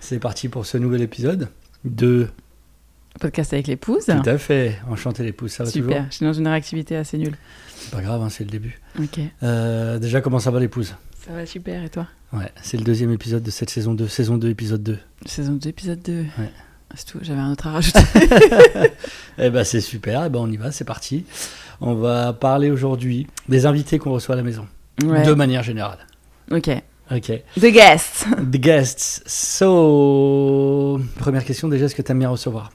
C'est parti pour ce nouvel épisode de Podcast avec l'épouse. Tout à fait. Enchanté l'épouse, ça va toujours ? Super, je suis dans une réactivité assez nulle. C'est pas grave, hein, c'est le début. Ok. Déjà, comment ça va l'épouse ? Ça va super, et toi ? Ouais, c'est le deuxième épisode de cette saison 2. Saison 2, épisode 2. Saison 2, épisode 2. Ouais. C'est tout, j'avais un autre à rajouter. Eh ben c'est super, eh ben on y va, c'est parti. On va parler aujourd'hui des invités qu'on reçoit à la maison, Ouais. de manière générale. Ok. Ok. The guests. The guests. So, première question déjà, est-ce que t'aimes bien recevoir ?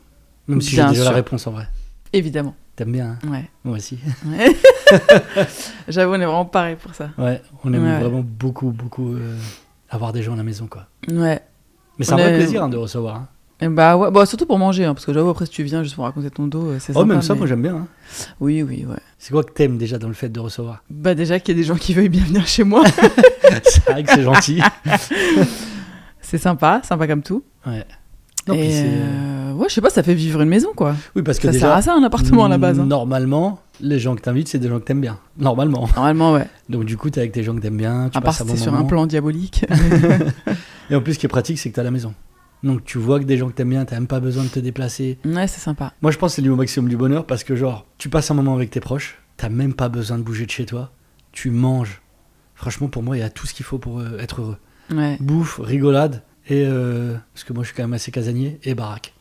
Même si Bien j'ai déjà la sûr. réponse en vrai. Évidemment. T'aimes bien, hein ? Ouais. Moi aussi. Ouais. J'avoue, on est vraiment pareil pour ça. Ouais, on aime Ouais. vraiment beaucoup avoir des gens à la maison, quoi. Ouais. Mais c'est un vrai plaisir hein, de recevoir. Hein. Et bah ouais, bah, surtout pour manger, hein, parce que j'avoue, après, si tu viens juste pour raconter ton dos, c'est Oh, sympa. même ça, mais- moi j'aime bien. Hein. Oui, ouais. C'est quoi que t'aimes déjà dans le fait de recevoir ? Bah déjà qu'il y a des gens qui veuillent bien venir chez moi. C'est vrai que c'est gentil. C'est sympa comme tout. Ouais. Non, puis Et c'est... ouais, je sais pas, ça fait vivre une maison, quoi. Oui, parce que Ça déjà, sert à ça, un appartement, à la base. Hein. Normalement, les gens que t'invites, c'est des gens que t'aimes bien. Normalement. Normalement, ouais. Donc du coup, t'es avec des gens que t'aimes bien, tu À part passes si un t'es bon sur moment. un plan diabolique. Et en plus, ce qui est pratique, c'est que t'es à la maison. Donc tu vois que des gens que t'aimes bien, t'as même pas besoin de te déplacer. Ouais, c'est sympa. Moi, je pense que c'est lié au maximum du bonheur parce que genre, tu passes un moment avec tes proches, t'as même pas besoin de bouger de chez toi, tu manges. Franchement, pour moi, il y a tout ce qu'il faut pour être heureux. Ouais. Bouffe, rigolade et parce que moi, je suis quand même assez casanier et baraque.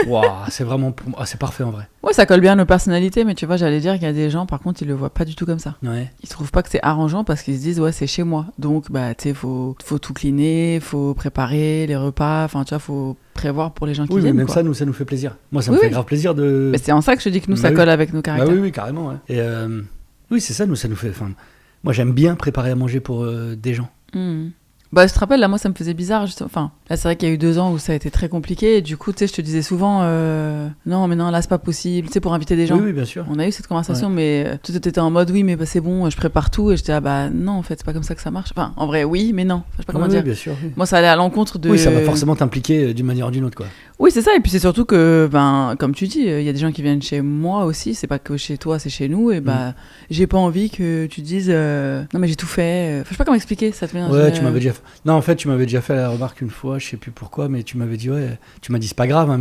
Waouh, c'est vraiment pour moi, c'est parfait en vrai. Ouais, ça colle bien à nos personnalités, mais tu vois, j'allais dire qu'il y a des gens, par contre, ils le voient pas du tout comme ça. Ouais. Ils trouvent pas que c'est arrangeant parce qu'ils se disent, ouais, c'est chez moi. Donc, bah, tu sais, faut tout cleaner, faut préparer les repas, enfin, tu vois, faut prévoir pour les gens qui Oui, mais viennent. même quoi. ça nous fait plaisir. Moi, ça me Oui, fait oui. grave plaisir de. Mais c'est en ça que je te dis que nous, Bah ça oui. colle avec nos Bah caractères. oui, carrément. Ouais. Et oui, c'est ça, ça nous fait. Enfin, moi, j'aime bien préparer à manger pour des gens. Hmm. Bah, je te rappelle, là, moi, ça me faisait bizarre. Enfin, là, c'est vrai qu'il y a eu 2 ans où ça a été très compliqué. Et du coup, tu sais, je te disais souvent, non, mais non, là, c'est pas possible. Tu sais, pour inviter des gens. Oui, bien sûr. On a eu cette conversation, mais tout était en mode, oui, mais bah, c'est bon, je prépare tout. Et j'étais, ah bah non, en fait, c'est pas comme ça que ça marche. Enfin, en vrai, oui, mais non. Enfin, je sais pas comment Oui, dire. bien sûr. Oui. Moi, ça allait à l'encontre de. Oui, ça va forcément t'impliquer d'une manière ou d'une autre, quoi. Oui, c'est ça. Et puis, c'est surtout que, ben, comme tu dis, il y a des gens qui viennent chez moi aussi. C'est pas que chez toi, c'est chez nous. Et bah, j'ai pas envie que tu dises, non, mais j'ai tout fait. Enfin, je sais pas comment expliquer. Ça te met dans Ouais, une- tu m'avais déjà fait... Non, en fait, tu m'avais déjà fait la remarque une fois, je sais plus pourquoi, mais tu m'avais dit, ouais, tu m'as dit, c'est pas grave, hein,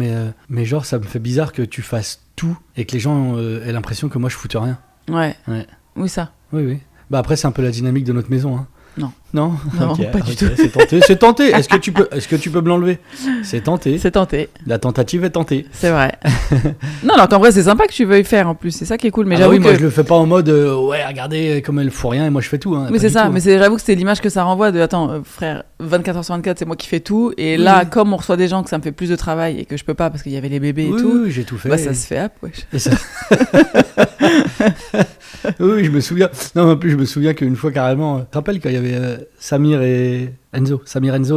mais genre, ça me fait bizarre que tu fasses tout et que les gens aient l'impression que moi, je foute rien. Ouais. Ouais. Oui, ça. Oui. Bah après, c'est un peu la dynamique de notre maison, hein. Non. Non, Non, Ok, pas du ok, tout. C'est tenté. Est-ce que tu peux me l'enlever ? C'est tenté. C'est tenté. La tentative est tentée. C'est vrai. Non, alors qu'en vrai, c'est sympa que tu veuilles faire en plus. C'est ça qui est cool. Mais Ah j'avoue oui, que. moi je le fais pas en mode ouais, regardez comme elle fout rien et moi je fais tout. Hein, Mais pas c'est du ça, tout, mais j'avoue que c'est l'image que ça renvoie de attends, frère, 24h sur 24, c'est moi qui fais tout. Et là, Oui. comme on reçoit des gens que ça me fait plus de travail et que je peux pas parce qu'il y avait les bébés et Oui, tout, oui, j'ai tout fait. bah ça se fait hop, wesh. Et ça- oui, je me souviens. Non, en plus, je me souviens qu'une fois carrément. Tu te rappelles quand il y avait Samir et Enzo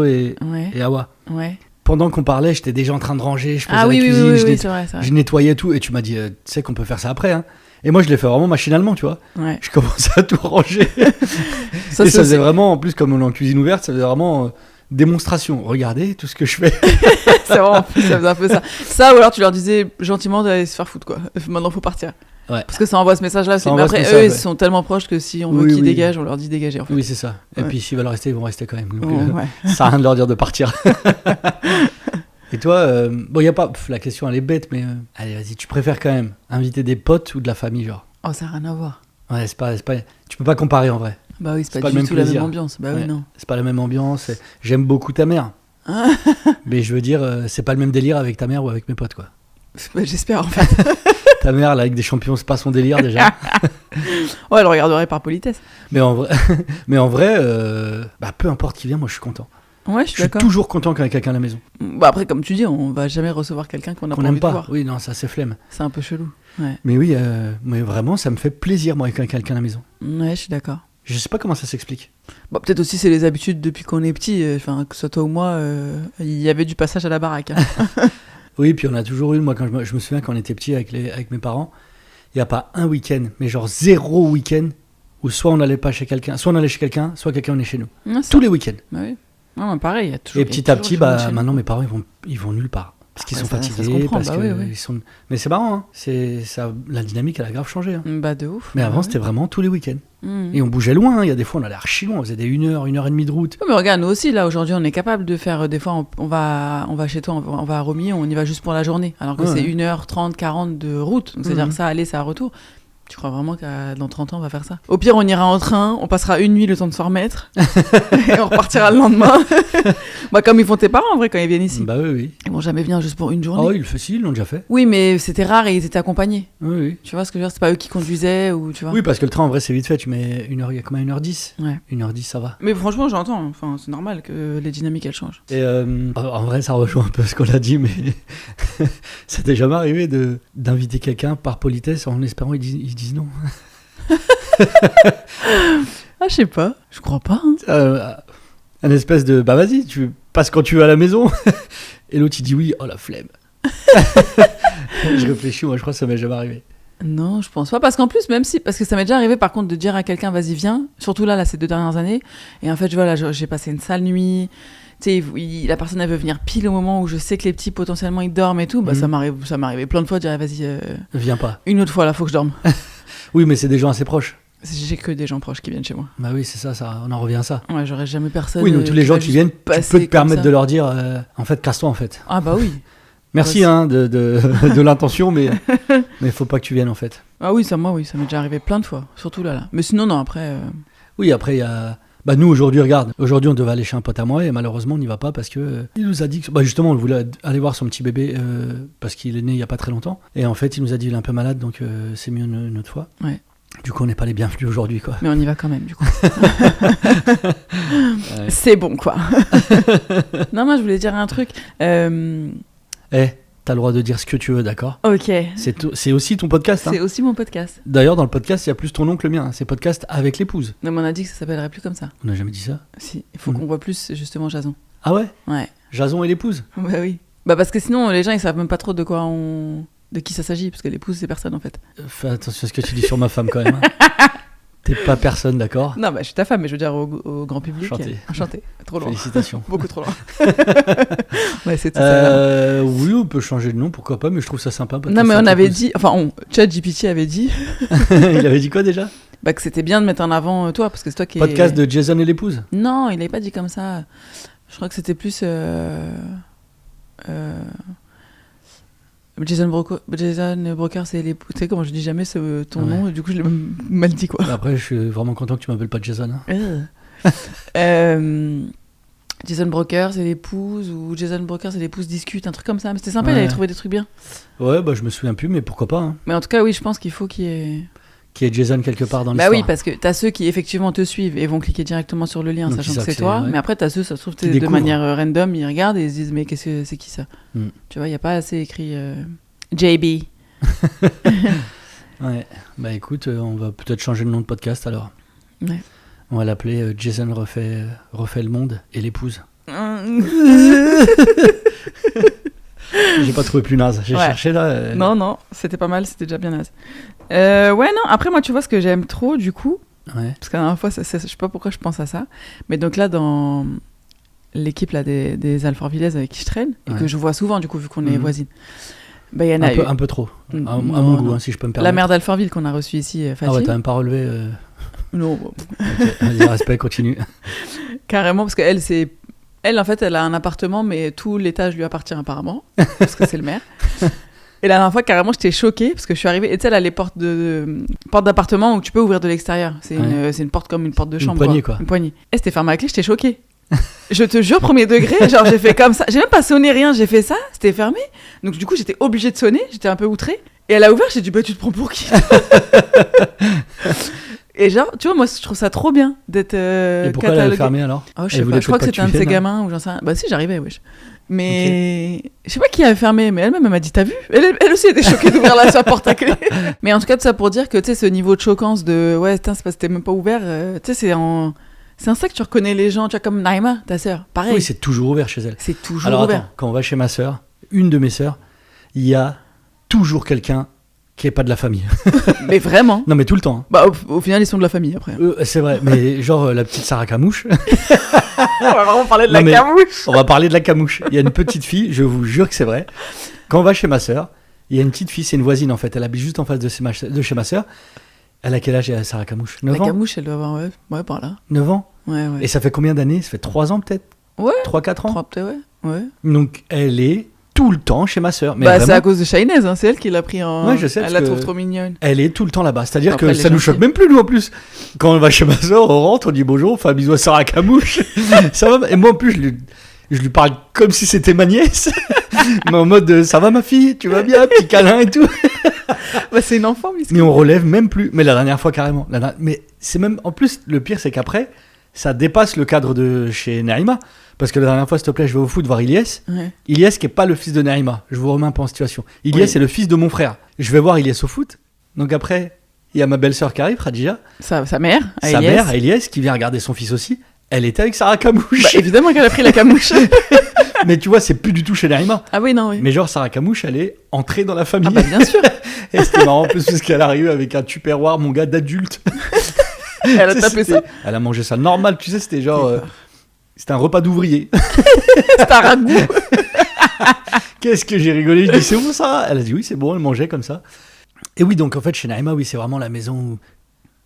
et Ouais, Awa. ouais. Pendant qu'on parlait, j'étais déjà en train de ranger, je faisais Ah la oui, oui, cuisine, oui, je, oui, net- c'est vrai, c'est vrai. je nettoyais tout. Et tu m'as dit, tu sais qu'on peut faire ça après. Hein. Et moi, je l'ai fait vraiment machinalement, tu vois. Ouais. Je commençais à tout ranger. Ça, Et c'est ça faisait aussi- vraiment, en plus, comme on est en cuisine ouverte, ça faisait vraiment démonstration. Regardez tout ce que je fais. c'est vraiment, ça faisait un peu ça. Ça, ou alors tu leur disais gentiment d'aller se faire foutre, quoi. Maintenant, faut partir. Ouais. Parce que ça envoie ce message-là aussi. Ça Mais envoie ce après, message, eux, ils ouais. sont tellement proches que si on veut Oui, qu'ils oui. dégagent, on leur dit dégager, en fait. Oui, c'est ça. Et Ouais. puis, s'ils veulent rester, ils vont rester quand même. Donc, Oh, ouais. ça sert à rien de leur dire de partir. Et toi, bon, y a pas. La question, elle est bête, mais. Allez, vas-y, tu préfères quand même inviter des potes ou de la famille, genre ? Oh, ça n'a rien à voir. Ouais, c'est pas. Tu peux pas comparer en vrai. Bah oui, C'est c'est pas pas, le du même tout la plaisir. même ambiance. Bah Ouais. oui, non. C'est pas la même ambiance. J'aime beaucoup ta mère. Mais je veux dire, c'est pas le même délire avec ta mère ou avec mes potes, quoi. Bah, j'espère, en fait. Ta mère, là, avec des champions, c'est pas son délire déjà. Ouais, elle regarderait par politesse. mais en vrai, bah, peu importe qui vient, moi je suis content. Ouais, je Je suis suis d'accord. toujours content quand il y a quelqu'un à la maison. Bah après, comme tu dis, on va jamais recevoir quelqu'un qu'on n'a Qu'on pas n'aime envie de pas. voir. Oui, non, ça c'est flemme. C'est un peu chelou. Ouais, Mais oui, mais vraiment, ça me fait plaisir, moi, quand il y a quelqu'un à la maison. ouais, je suis d'accord. Je sais pas comment ça s'explique. Bon, peut-être aussi c'est les habitudes depuis qu'on est petit. Enfin, que ce soit toi ou moi, il y avait du passage à la baraque. Hein. Oui, puis on a toujours eu, moi, quand je me souviens quand on était petit avec mes parents, il n'y a pas un week-end, mais genre 0 week-end où soit on n'allait pas chez quelqu'un, soit on allait chez quelqu'un, soit quelqu'un venait chez nous. Ouais, c'est Tous ça. les week-ends. Bah oui. Ouais, bah, pareil, il y a toujours. Et il y a petit à toujours petit, du monde bah, chez nous. maintenant mes parents ils vont nulle part. Parce qu'ils Ouais, sont ça se fatigués, comprend, parce bah que oui, oui. ils sont. Mais c'est marrant, hein. La dynamique, elle a grave changé. Hein. Bah, de ouf. Mais avant, Ouais. c'était vraiment tous les week-ends. Mhm. Et on bougeait loin. Hein. Il y a des fois, on allait archi loin. On faisait des 1 heure et demie de route. Ouais, mais regarde, nous aussi, là, aujourd'hui, on est capable de faire. Des fois, on va chez toi, on va à Romilly, on y va juste pour la journée. Alors que Ouais, c'est ouais. 1h30, 40 de route. Donc, c'est-à-dire Mhm. ça, aller, ça, retour. Tu crois vraiment que dans 30 ans, on va faire ça? Au pire, on ira en train, on passera une nuit le temps de se remettre. Et on repartira le lendemain. Bah, comme ils font tes parents, en vrai, quand ils viennent ici. Bah oui, oui. Ils vont jamais venir juste pour une journée. Oh, ils l'ont déjà fait. Oui, mais c'était rare et ils étaient accompagnés. Oui, oui. Tu vois ce que je veux dire? C'est pas eux qui conduisaient ou tu vois. Oui, parce que le train, en vrai, c'est vite fait. Tu mets 1 heure, il y a combien 1h10 Ouais. 1h10, ça va. Mais franchement, j'entends. Enfin, c'est normal que les dynamiques elles changent. Et en vrai, ça rejoint un peu ce qu'on a dit, mais ça t'est jamais arrivé d'inviter quelqu'un par politesse en espérant ils disent non. Ah, je sais pas. Je crois pas. Hein. Un espèce de bah vas-y, tu passes quand tu vas à la maison. Et l'autre il dit oui, oh la flemme. Je réfléchis, moi je crois que ça m'est jamais arrivé. Non, je pense pas. Parce qu'en plus, même si. Parce que ça m'est déjà arrivé par contre de dire à quelqu'un vas-y, viens. Surtout là, ces 2 dernières années. Et en fait, voilà, j'ai passé une sale nuit. Tu sais, la personne elle veut venir pile au moment où je sais que les petits potentiellement ils dorment et tout. Bah, ça m'est arrivé plein de fois de dire vas-y, Viens pas. une autre fois là, faut que je dorme. Oui, mais c'est des gens assez proches. J'ai que des gens proches qui viennent chez moi. Bah oui, c'est ça, on en revient à ça. Ouais, j'aurais jamais personne. Oui, donc tous les gens qui viennent, tu passer peux te comme permettre ça. de leur dire en fait, casse-toi en fait. Ah bah oui. Merci Ouais, hein, de l'intention, mais faut pas que tu viennes en fait. Ah oui, ça m'est déjà arrivé plein de fois. Surtout là. Mais sinon, non, après. Oui, après, il y a. Bah, nous, aujourd'hui, regarde. Aujourd'hui, on devait aller chez un pote à moi et malheureusement, on n'y va pas parce que. Il nous a dit que. Bah, justement, on voulait aller voir son petit bébé parce qu'il est né il y a pas très longtemps. Et en fait, il nous a dit qu'il est un peu malade donc c'est mieux une autre fois. Ouais. Du coup, on n'est pas les bienvenus aujourd'hui, quoi. Mais on y va quand même, du coup. Ouais. C'est bon, quoi. Non, moi, je voulais dire un truc. T'as le droit de dire ce que tu veux, d'accord? Ok. C'est aussi ton podcast. Hein. C'est aussi mon podcast. D'ailleurs, dans le podcast, il y a plus ton nom que le mien. Hein. C'est podcast avec l'épouse. Non, mais on a dit que ça s'appellerait plus comme ça. On n'a jamais dit ça. Si, il faut qu'on voit plus, justement, Jason. Ah ouais? Ouais. Jason et l'épouse? Bah oui. Bah parce que sinon, les gens, ils savent même pas trop de qui ça s'agit, parce que l'épouse, c'est personne, en fait. Fais attention à ce que tu dis sur ma femme, quand même. Hein. T'es pas personne, d'accord? Non, bah je suis ta femme, mais je veux dire au grand public. Enchanté. Trop loin. Félicitations. Beaucoup trop loin. Ouais, c'est tout ça. Oui, on peut changer de nom, pourquoi pas, mais je trouve ça sympa. Non, mais on avait dit, enfin, ChatGPT avait dit Il avait dit quoi déjà? bah, que c'était bien de mettre en avant toi, parce que c'est toi qui Podcast de Jason et l'épouse? Non, il avait pas dit comme ça. Je crois que c'était plus. Jason Broker, c'est l'épouse. Tu sais comment je dis jamais ton nom, et du coup je l'ai même mal dit quoi. Après, je suis vraiment content que tu m'appelles pas Jason. Hein. Jason Broker, c'est l'épouse, ou Jason Broker, c'est l'épouse discute, un truc comme ça. Mais c'était sympa, il avait trouvé des trucs bien. Ouais, bah je me souviens plus, mais pourquoi pas. Hein. Mais en tout cas, oui, je pense qu'il faut qu'il y ait. Qui est Jason quelque part dans Bah l'histoire. oui, parce que t'as ceux qui effectivement te suivent et vont cliquer directement sur le lien, Donc, sachant ils que savent c'est toi. ouais. Mais après, t'as ceux, ça se trouve, Qui de découvrent. manière random, ils regardent et ils se disent, mais qu'est-ce que c'est qui ça? Tu vois, il n'y a pas assez écrit JB. Ouais, bah écoute, on va peut-être changer le nom de podcast alors. Ouais. On va l'appeler Jason refait le monde et l'épouse. J'ai pas trouvé plus naze. J'ai cherché là. Non, c'était pas mal, c'était déjà bien naze. Ouais, non, après, moi, tu vois, ce que j'aime trop, du coup, Ouais. parce que la dernière fois, je sais pas pourquoi je pense à ça, mais donc là, dans l'équipe là, des Alfortvillaises avec qui je traîne, et que je vois souvent, du coup, vu qu'on est voisines, bah, il y en a un peu trop, à Non, mon goût, non. hein, si je peux me permettre. La mère d'Alfortville qu'on a reçue ici, Fatih. Ah ouais, t'as même pas relevé. Non, Ok, vas-y, respect, continue. carrément, parce qu'elle, elle, en fait, elle a un appartement, mais tout l'étage lui appartient apparemment, parce que c'est le maire. Et la dernière fois, carrément, j'étais choquée, parce que je suis arrivée, et tu sais, elle a les portes d'appartement où tu peux ouvrir de l'extérieur. C'est une porte comme une porte de chambre. Une poignée, quoi. Une poignée. Et c'était fermé à clé, j'étais choquée. Je te jure, premier degré, genre j'ai fait comme ça. J'ai même pas sonné rien, j'ai fait ça, c'était fermé. Donc du coup, j'étais obligée de sonner, j'étais un peu outrée. Et elle a ouvert, j'ai dit, bah tu te prends pour qui? Et genre, tu vois, moi je trouve ça trop bien d'être Et pourquoi elle avait fermé alors? Oh, je sais pas, je crois que c'était un de ses gamins ou j'en sais rien. Bah si, j'arrivais, wesh. Mais je sais pas qui avait fermé, mais elle-même elle m'a dit, t'as vu? Elle aussi était choquée d'ouvrir sa porte à clé. Mais en tout cas, tout ça pour dire que tu sais, ce niveau de choquance de ouais, c'est parce que t'es même pas ouvert, tu sais, c'est en ça que tu reconnais les gens, tu vois, comme Naïma, ta sœur. Pareil. Oui, c'est toujours ouvert chez elle. C'est toujours alors, ouvert. attends, quand on va chez ma sœur, une de mes sœurs, il y a toujours quelqu'un qui est pas de la famille. Mais vraiment. Non, mais tout le temps. Hein. Bah, au final, ils sont de la famille après. C'est vrai, mais genre la petite Sarah Camouche. On va vraiment parler de la camouche. On va parler de la camouche. Il y a une petite fille, je vous jure que c'est vrai. Quand on va chez ma sœur, il y a une petite fille, c'est une voisine en fait. Elle habite juste en face de chez ma sœur. Elle a quel âge, Sarah Camouche? 9 ans. La camouche, elle doit avoir, ouais, par là. 9 ans. Ouais. Et ça fait combien d'années? Ça fait 3 ans peut-être? Ouais. 3-4 ans? 3 peut-être, ouais. Donc elle est tout le temps chez ma sœur. Mais bah, vraiment, c'est à cause de Shainez, hein, c'est elle qui l'a pris en. Ouais, je sais. Elle la trouve trop mignonne. Elle est tout le temps là-bas. C'est-à-dire Après, que ça nous choque même plus, nous en plus. Quand on va chez ma sœur, on rentre, on dit bonjour, on fait un bisou à Sarah Camouche. Ça va. Et moi en plus, je lui parle comme si c'était ma nièce. Mais en mode ça va ma fille, tu vas bien, petit câlin et tout. Bah, c'est une enfant, mais on relève même plus. Mais la dernière fois, carrément. Mais c'est même. En plus, le pire, c'est qu'après, ça dépasse le cadre de chez Naïma. Parce que la dernière fois, s'il te plaît, je vais au foot voir Ilyes. Ouais. Ilyes qui est pas le fils de Naïma. Je vous remets un peu en situation. Ilyes est le fils de mon frère. Je vais voir Ilyes au foot. Donc après, il y a ma belle-sœur qui arrive, Khadija. Sa mère, sa mère, Ilyes, qui vient regarder son fils aussi. Elle était avec Sarah Camouche. Bah, évidemment qu'elle a pris la camouche. Mais tu vois, c'est plus du tout chez Naïma. Ah oui, non, oui. Mais genre, Sarah Camouche, elle est entrée dans la famille. Ah bah bien sûr. Et c'était marrant en plus parce qu'elle arrive avec un tupperware, mon gars, d'adulte. Elle a tapé ça. Elle a mangé ça normal, tu sais, c'était genre... c'était un repas d'ouvrier. C'était un ragoût. Qu'est-ce que j'ai rigolé. Je dis, c'est bon ça? Elle a dit oui, c'est bon, elle mangeait comme ça. Et oui, donc en fait, chez Naïma, oui, c'est vraiment la maison où...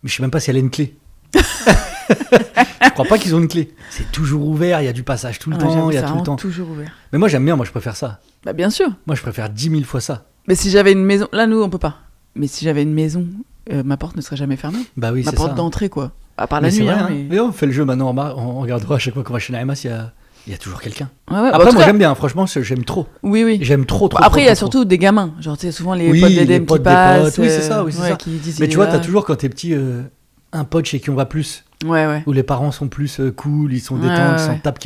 Mais je sais même pas si elle a une clé. Je crois pas qu'ils ont une clé. C'est toujours ouvert, il y a du passage tout le temps, il y a tout le temps. Toujours ouvert. Mais moi j'aime bien, moi je préfère ça. Bah bien sûr. Moi je préfère 10 000 fois ça. Mais si j'avais une maison, là nous on peut pas. Mais si j'avais une maison, ma porte ne serait jamais fermée. Bah oui, ma c'est porte ça. d'entrée quoi. À part la nuit. Vrai, hein, mais on fait le jeu maintenant, on regardera à chaque fois qu'on va chez Naïma s'il y a toujours quelqu'un. Ouais, après moi j'aime bien, franchement j'aime trop. Oui. J'aime trop. Après il y a surtout des gamins, genre tu sais souvent les potes d'Edem qui passent. Oui c'est ça, qui disent, mais tu vois t'as toujours quand t'es petit un pote chez qui on va plus. Ouais. Où les parents sont plus cool, ils sont détendus, ils sont tapes.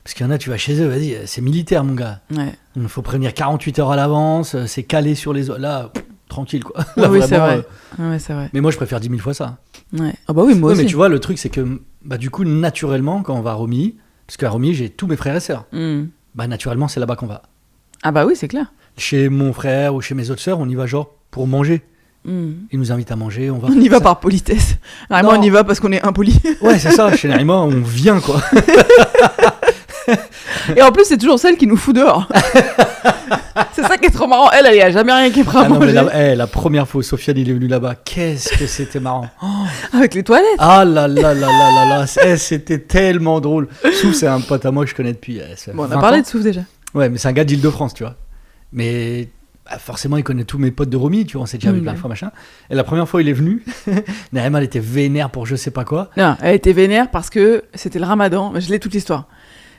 Parce qu'il y en a, tu vas chez eux, vas-y, c'est militaire, mon gars. Ouais. Il faut prévenir 48 heures à l'avance, c'est calé sur les... Là, tranquille, quoi. Là, oui, vraiment, c'est vrai. Ouais, c'est vrai. Mais moi, je préfère 10 000 fois ça. Ouais. Ah bah oui, moi aussi. Mais tu vois, le truc, c'est que, bah, du coup, naturellement, quand on va à Romilly, parce qu'à Romilly, j'ai tous mes frères et sœurs, bah, naturellement, c'est là-bas qu'on va. Ah bah oui, c'est clair. Chez mon frère ou chez mes autres sœurs, on y va genre pour manger. Ils nous invitent à manger, on va. On y va par politesse. Naïma, on y va parce qu'on est impoli. Ouais, c'est ça, chez Naïma, on vient, quoi. Et en plus, c'est toujours celle qui nous fout dehors. C'est ça qui est trop marrant. Elle y a jamais rien qui est prêt à manger. La première fois où Sofiane il est venu là-bas, qu'est-ce que c'était marrant. Avec les toilettes. Ah là, c'était tellement drôle. Souf, c'est un pote à moi que je connais depuis. Bon, on a parlé de Souf déjà. Ouais, mais c'est un gars d'Île-de-France, tu vois. Mais bah, forcément, il connaît tous mes potes de Romilly, tu vois, on s'est déjà vu plein de fois, machin. Et la première fois, il est venu, Naïma, elle était vénère pour je sais pas quoi. Non, elle était vénère parce que c'était le ramadan. Je l'ai toute l'histoire.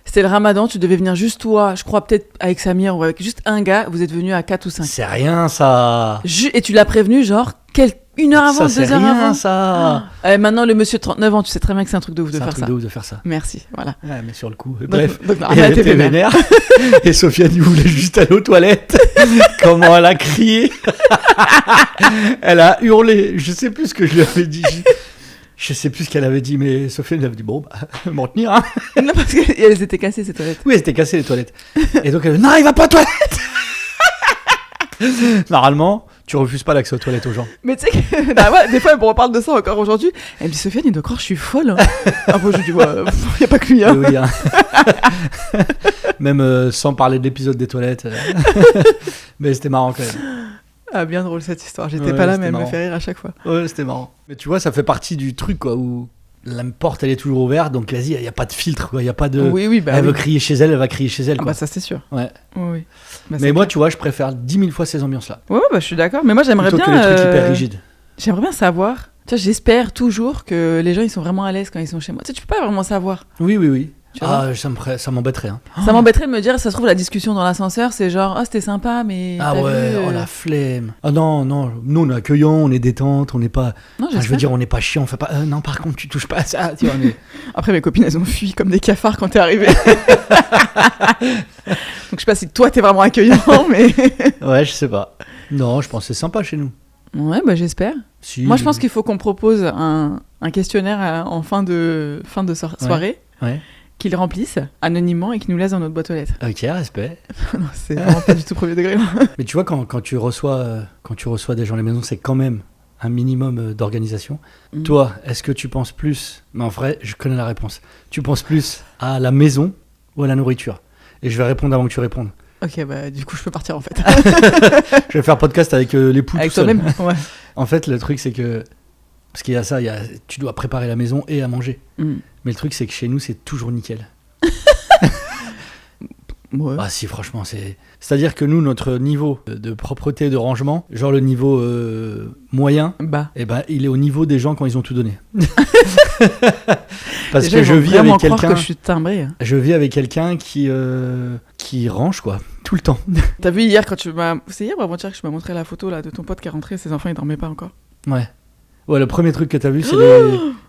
C'était le ramadan, tu devais venir juste toi, je crois peut-être avec Samir ou avec juste un gars, vous êtes venus à 4 ou 5. C'est rien ça. Et tu l'as prévenu genre 1 heure avant, 2 heures avant. Ça. Maintenant le monsieur de 39 ans, tu sais très bien que c'est un truc de ouf de faire ça. C'est un truc de ouf de faire ça. Merci, voilà. Ouais, mais sur le coup. Bref, donc, elle était vénère. Et Sofiane, il voulait juste aller aux toilettes. Comment elle a crié. Elle a hurlé. Je sais plus ce que je lui avais dit. Je sais plus ce qu'elle avait dit, mais Sofiane elle avait dit bon, bah, m'en tenir. Hein. Non, parce qu'elles étaient cassées ces toilettes. Oui, elles étaient cassées les toilettes. Et donc elle dit non, il va pas aux toilettes. Normalement, tu refuses pas l'accès aux toilettes aux gens. Mais tu sais que des fois, elle me reparle de ça encore aujourd'hui. Elle me dit Sofiane, il doit croire que je suis folle. Hein. Après, je dis il n'y a pas que lui. Hein. Oui, hein. Même sans parler de l'épisode des toilettes. Mais c'était marrant quand même. Ah, bien drôle cette histoire. J'étais pas là, mais elle me fait rire à chaque fois. Ouais, c'était marrant. Mais tu vois, ça fait partie du truc, quoi, où la porte, elle est toujours ouverte, donc vas-y, il n'y a pas de filtre, quoi. Il n'y a pas de... Oui, bah elle veut crier chez elle, elle va crier chez elle, quoi. Ah bah ça, c'est sûr. Ouais. Oui. Bah, mais moi, tu vois, je préfère 10 000 fois ces ambiances-là. Ouais, bah je suis d'accord. Mais moi, j'aimerais plutôt bien... que les trucs hyper rigides. J'aimerais bien savoir... Tu vois, j'espère toujours que les gens, ils sont vraiment à l'aise quand ils sont chez moi. Tu sais, tu peux pas vraiment savoir. Oui. Ça m'embêterait. Hein. Ça m'embêterait de me dire, ça se trouve, la discussion dans l'ascenseur, c'est genre, c'était sympa, mais. Ah ouais, la flemme. Ah non, nous on est accueillant, on est détente, on n'est pas. Non, je veux dire, on n'est pas chiant, on fait pas. Non, par contre, tu touches pas à ça. Tu vois, Après, mes copines, elles ont fui comme des cafards quand t'es arrivé. Donc je sais pas si toi t'es vraiment accueillant, mais. Ouais, je sais pas. Non, je pense que c'est sympa chez nous. Ouais, bah j'espère. Si, moi, je pense qu'il faut qu'on propose un questionnaire en fin de soirée. Ouais. qu'ils remplissent anonymement et qu'ils nous laissent dans notre boîte aux lettres. Ok, respect. Non, c'est vraiment pas du tout premier degré. Mais tu vois, quand tu reçois des gens à la maison, c'est quand même un minimum d'organisation. Toi, est-ce que tu penses plus... Mais en vrai, je connais la réponse. Tu penses plus à la maison ou à la nourriture? Et je vais répondre avant que tu répondes. Ok, bah du coup, je peux partir en fait. Je vais faire podcast avec l'époux Avec tout seul. toi-même. Ouais. En fait, le truc, c'est que... Parce qu'il y a ça, tu dois préparer la maison et à manger. Mais le truc, c'est que chez nous, c'est toujours nickel. Ouais. Ah si, franchement, c'est-à-dire que nous, notre niveau de propreté, de rangement, genre le niveau moyen, il est au niveau des gens quand ils ont tout donné. Parce déjà, que je vis avec quelqu'un... que je suis timbré. Je vis avec quelqu'un qui range, quoi, tout le temps. T'as vu hier quand tu m'as... C'est hier ou avant-hier que je m'as montré la photo là, de ton pote qui est rentré, ses enfants ils dormaient pas encore. Ouais, le premier truc que t'as vu,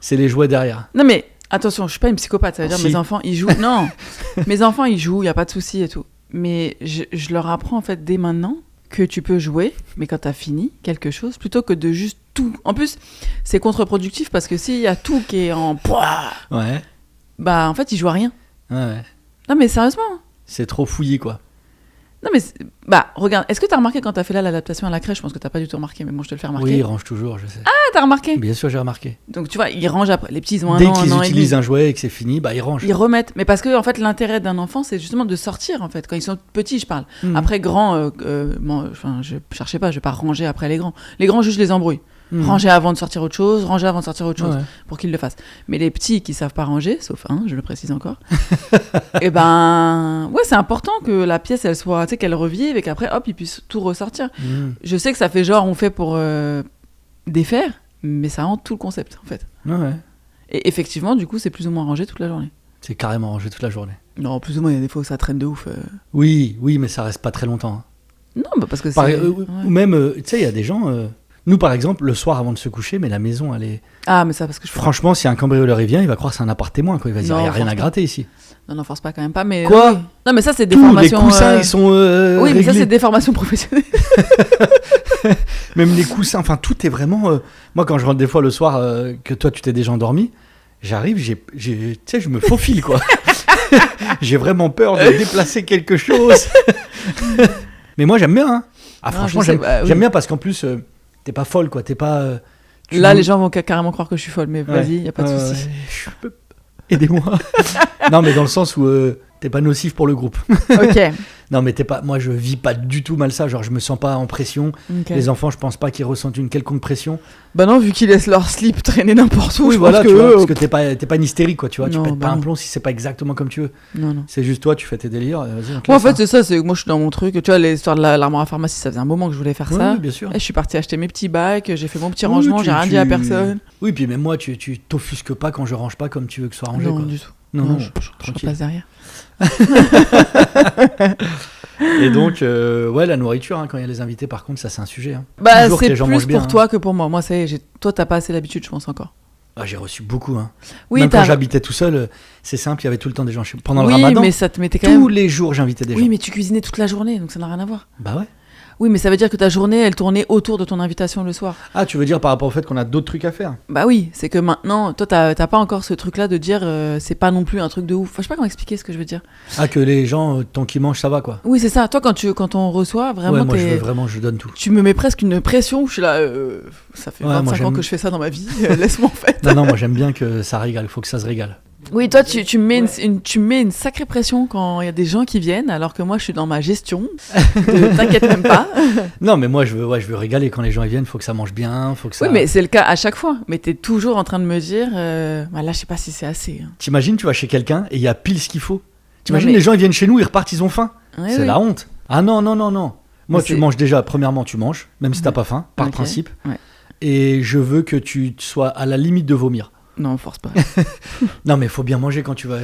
c'est les jouets derrière. Non mais... Attention, je suis pas une psychopathe, ça veut dire Si. mes enfants ils jouent. Non, mes enfants ils jouent, y a pas de souci et tout. Mais je leur apprends en fait dès maintenant que tu peux jouer, mais quand t'as fini quelque chose, plutôt que de juste tout. En plus, c'est contre-productif parce que s'il y a tout qui est en Ouais. bah en fait ils jouent à rien. Ouais. Non mais sérieusement. C'est trop fouillé, quoi. Non mais bah regarde, est-ce que t'as remarqué quand t'as fait là l'adaptation à la crèche? Je pense que t'as pas du tout remarqué, mais bon je te le fais remarquer. Oui, il range toujours, je sais. Ah t'as remarqué? Bien sûr, j'ai remarqué. Donc tu vois, ils rangent après. Les petits ils ont un Dès an, qu'ils un an et utilisent demi. un jouet et que c'est fini, bah ils rangent. Ils remettent. Mais parce que en fait l'intérêt d'un enfant c'est justement de sortir en fait. Quand ils sont petits je parle. Après grands, je cherchais pas, je vais pas ranger après les grands. Les grands juste les embrouillent. Ranger avant de sortir autre chose, pour qu'ils le fassent. Mais les petits qui savent pas ranger, sauf un, je le précise encore, et ben ouais c'est important que la pièce elle soit, tu sais, qu'elle revive et qu'après hop ils puissent tout ressortir. Je sais que ça fait genre on fait pour défaire, mais ça rend tout le concept en fait. Ouais. Et effectivement du coup c'est plus ou moins rangé toute la journée. C'est carrément rangé toute la journée. Non plus ou moins il y a des fois où ça traîne de ouf. Oui, mais ça reste pas très longtemps. Non bah parce que c'est... Ou même, tu sais, il y a des gens... Nous, par exemple, le soir avant de se coucher, mais la maison, elle est... Ah, mais ça, parce que je... Franchement, si un cambrioleur il vient, il va croire que c'est un appart témoin, quoi. Il va dire, il n'y a rien à pas. gratter ici. Non, force pas quand même pas, mais... Quoi oui. Non, mais ça, c'est des Tous formations... les coussins, ils sont oui, mais ça, réglés. c'est des formations professionnelles. Même les coussins, enfin, tout est vraiment... Moi, quand je rentre des fois le soir, que toi, tu t'es déjà endormi, j'arrive, tu sais, je me faufile, quoi. J'ai vraiment peur de déplacer quelque chose. Mais moi, j'aime bien, hein. Ah, Non, franchement, je sais, j'aime bien parce qu'en plus... t'es pas folle, quoi. T'es pas... Là, les gens vont carrément croire que je suis folle, mais vas-y, y a pas de souci. Aidez-moi. Non, mais dans le sens où t'es pas nocif pour le groupe. Ok. Non, mais moi, je vis pas du tout mal ça. Genre, je me sens pas en pression. Okay. Les enfants, je pense pas qu'ils ressentent une quelconque pression. Bah non, vu qu'ils laissent leur slip traîner n'importe où. Oui, je voilà, pense tu que vois, parce que t'es pas une hystérique, quoi. Tu vois, non, tu pètes pas un non. plomb si c'est pas exactement comme tu veux. Non. C'est juste toi, tu fais tes délires. Vas-y, Moi, en fait, c'est ça. C'est moi, je suis dans mon truc. Tu vois, l'histoire de l'armoire à pharmacie, ça faisait un moment que je voulais faire ça. Oui, bien sûr. Et je suis partie acheter mes petits bacs. J'ai fait mon petit rangement. J'ai rien dit à personne. Oui, puis même moi, tu t'offusques pas quand je range pas comme tu veux que ce soit rangé. Non, quoi. du tout. Non, je repasse derrière. Et donc, la nourriture, hein, quand il y a les invités, par contre, ça, c'est un sujet. Hein. Bah, Toujours que c'est les gens plus mangent bien, pour toi que pour moi. Moi, ça y est, toi, t'as pas assez l'habitude, je pense encore. Ah, j'ai reçu beaucoup. Hein. Oui, même quand j'habitais tout seul, c'est simple, il y avait tout le temps des gens chez moi. Pendant le oui, ramadan, mais ça te mettait quand même... tous les jours, j'invitais des gens. Oui, mais tu cuisinais toute la journée, donc ça n'a rien à voir. Bah ouais. Oui, mais ça veut dire que ta journée, elle tournait autour de ton invitation le soir. Ah, tu veux dire par rapport au fait qu'on a d'autres trucs à faire? Bah oui, c'est que maintenant, toi, t'as pas encore ce truc-là de dire c'est pas non plus un truc de ouf. Enfin, je sais pas comment expliquer ce que je veux dire. Ah, que les gens, tant qu'ils mangent, ça va, quoi. Oui, c'est ça. Toi, quand on reçoit, vraiment, ouais, moi, je donne tout. Tu me mets presque une pression où je suis là, ça fait 25 ans que je fais ça dans ma vie, laisse-moi en fait. Non, moi j'aime bien que ça régale, il faut que ça se régale. Oui, toi, tu mets une sacrée pression quand il y a des gens qui viennent, alors que moi, je suis dans ma gestion. T'inquiète même pas. Non, mais moi, je veux régaler quand les gens ils viennent. Faut que ça mange bien, faut que ça. Oui, mais c'est le cas à chaque fois. Mais t'es toujours en train de me dire, là, je sais pas si c'est assez. Hein. T'imagines, tu vas chez quelqu'un et il y a pile ce qu'il faut. T'imagines, mais... les gens ils viennent chez nous, ils repartent, ils ont faim. Ouais, c'est la honte. Ah non. Moi, tu manges déjà. Premièrement, tu manges, même si t'as pas faim, par principe. Ouais. Et je veux que tu sois à la limite de vomir. Non, force pas. Non, mais il faut bien manger quand tu vas.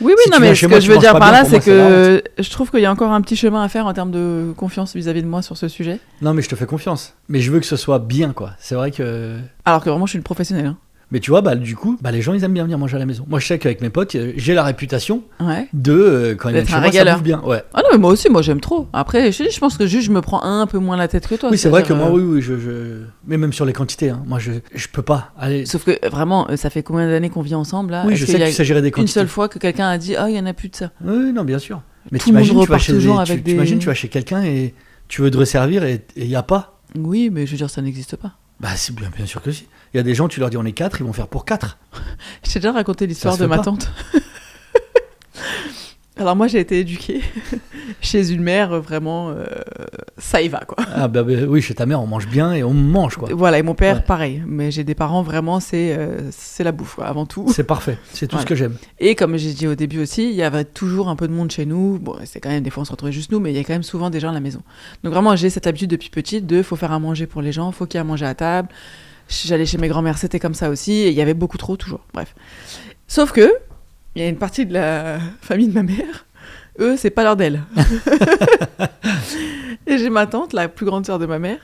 Oui, si non, mais ce que je veux dire par là, c'est que je trouve qu'il y a encore un petit chemin à faire en termes de confiance vis-à-vis de moi sur ce sujet. Non, mais je te fais confiance. Mais je veux que ce soit bien, quoi. C'est vrai que. Alors que vraiment, je suis une professionnelle. Hein. Mais tu vois, du coup, les gens, ils aiment bien venir manger à la maison. Moi, je sais qu'avec mes potes, j'ai la réputation de quand ils viennent chez moi, ça bouffe bien. Ouais. Ah non, mais moi aussi, moi j'aime trop. Après, je pense que juste je me prends un peu moins la tête que toi. Oui, c'est vrai que moi, oui, mais même sur les quantités, hein, moi, je peux pas aller. Sauf que vraiment, ça fait combien d'années qu'on vit ensemble là? Oui, je sais que tu sais gérer des quantités. Une seule fois que quelqu'un a dit, il y en a plus de ça. Oui, non, bien sûr. Mais tout le monde repart toujours avec des. T'imagines, tu vas chez quelqu'un et tu veux te resservir et il y a pas. Oui, mais je veux dire, ça n'existe pas. C'est bien sûr que si. Il y a des gens, tu leur dis on est 4, ils vont faire pour 4. Je t'ai déjà raconté l'histoire de ma tante. Alors moi, j'ai été éduquée chez une mère, vraiment, ça y va, quoi. Ah oui, chez ta mère, on mange bien et on mange, quoi. Voilà, et mon père, pareil. Mais j'ai des parents, vraiment, c'est la bouffe, quoi, avant tout. C'est parfait, c'est tout ce que j'aime. Et comme j'ai dit au début aussi, il y avait toujours un peu de monde chez nous. Bon, c'est quand même, des fois, on se retrouvait juste nous, mais il y a quand même souvent des gens à la maison. Donc vraiment, j'ai cette habitude depuis petite faut faire à manger pour les gens, faut qu'il y ait à manger à table. J'allais chez mes grands-mères, c'était comme ça aussi, et il y avait beaucoup trop, toujours. Bref. Sauf que, il y a une partie de la famille de ma mère, eux, c'est pas l'heure d'elle. Et j'ai ma tante, la plus grande sœur de ma mère,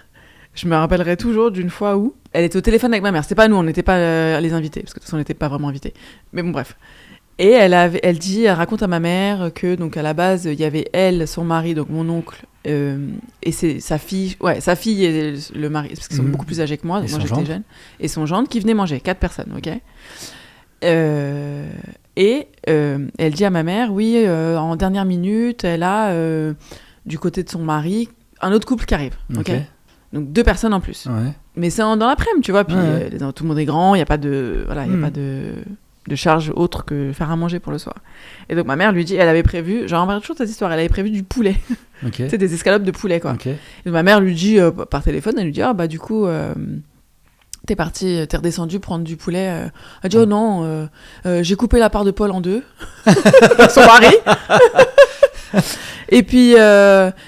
je me rappellerai toujours d'une fois où elle était au téléphone avec ma mère. C'était pas nous, on n'était pas les invités, parce que de toute façon, on n'était pas vraiment invités. Mais bon, bref. Et elle raconte à ma mère que, donc, à la base, il y avait elle, son mari, donc mon oncle, et sa fille et le mari, parce qu'ils sont beaucoup plus âgés que moi, donc moi j'étais jeune, et son gendre qui venait manger, 4 personnes, ok. Et elle dit à ma mère, oui, en dernière minute, elle a, du côté de son mari, un autre couple qui arrive, ok. Donc 2 personnes en plus. Ouais. Mais c'est dans l'après-midi, tu vois, puis tout le monde est grand, il n'y a pas de, voilà, il y a pas de charge autre que faire à manger pour le soir. Et donc ma mère lui dit, elle avait prévu, j'en remarque toujours cette histoire, elle avait prévu du poulet. Tu sais, des escalopes de poulet, quoi. Et ma mère lui dit, par téléphone, elle lui dit, du coup, t'es redescendu prendre du poulet. Elle dit, oh non, j'ai coupé la part de Paul en 2, son mari. Et puis,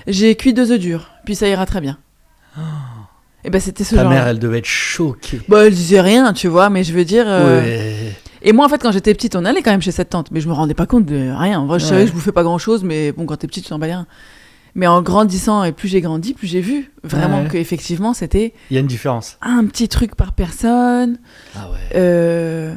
j'ai cuit 2 œufs durs, puis ça ira très bien. Oh. Et ben c'était ce genre. Ta mère, elle devait être choquée. Elle disait rien, tu vois, mais je veux dire. Et moi, en fait, quand j'étais petite, on allait quand même chez cette tante, mais je me rendais pas compte de rien. En vrai, je savais que je bouffais pas grand chose, mais bon, quand t'es petite, tu t'en bats rien. Mais en grandissant, et plus j'ai grandi, plus j'ai vu vraiment qu'effectivement, c'était. Il y a une différence. Un petit truc par personne. Ah ouais.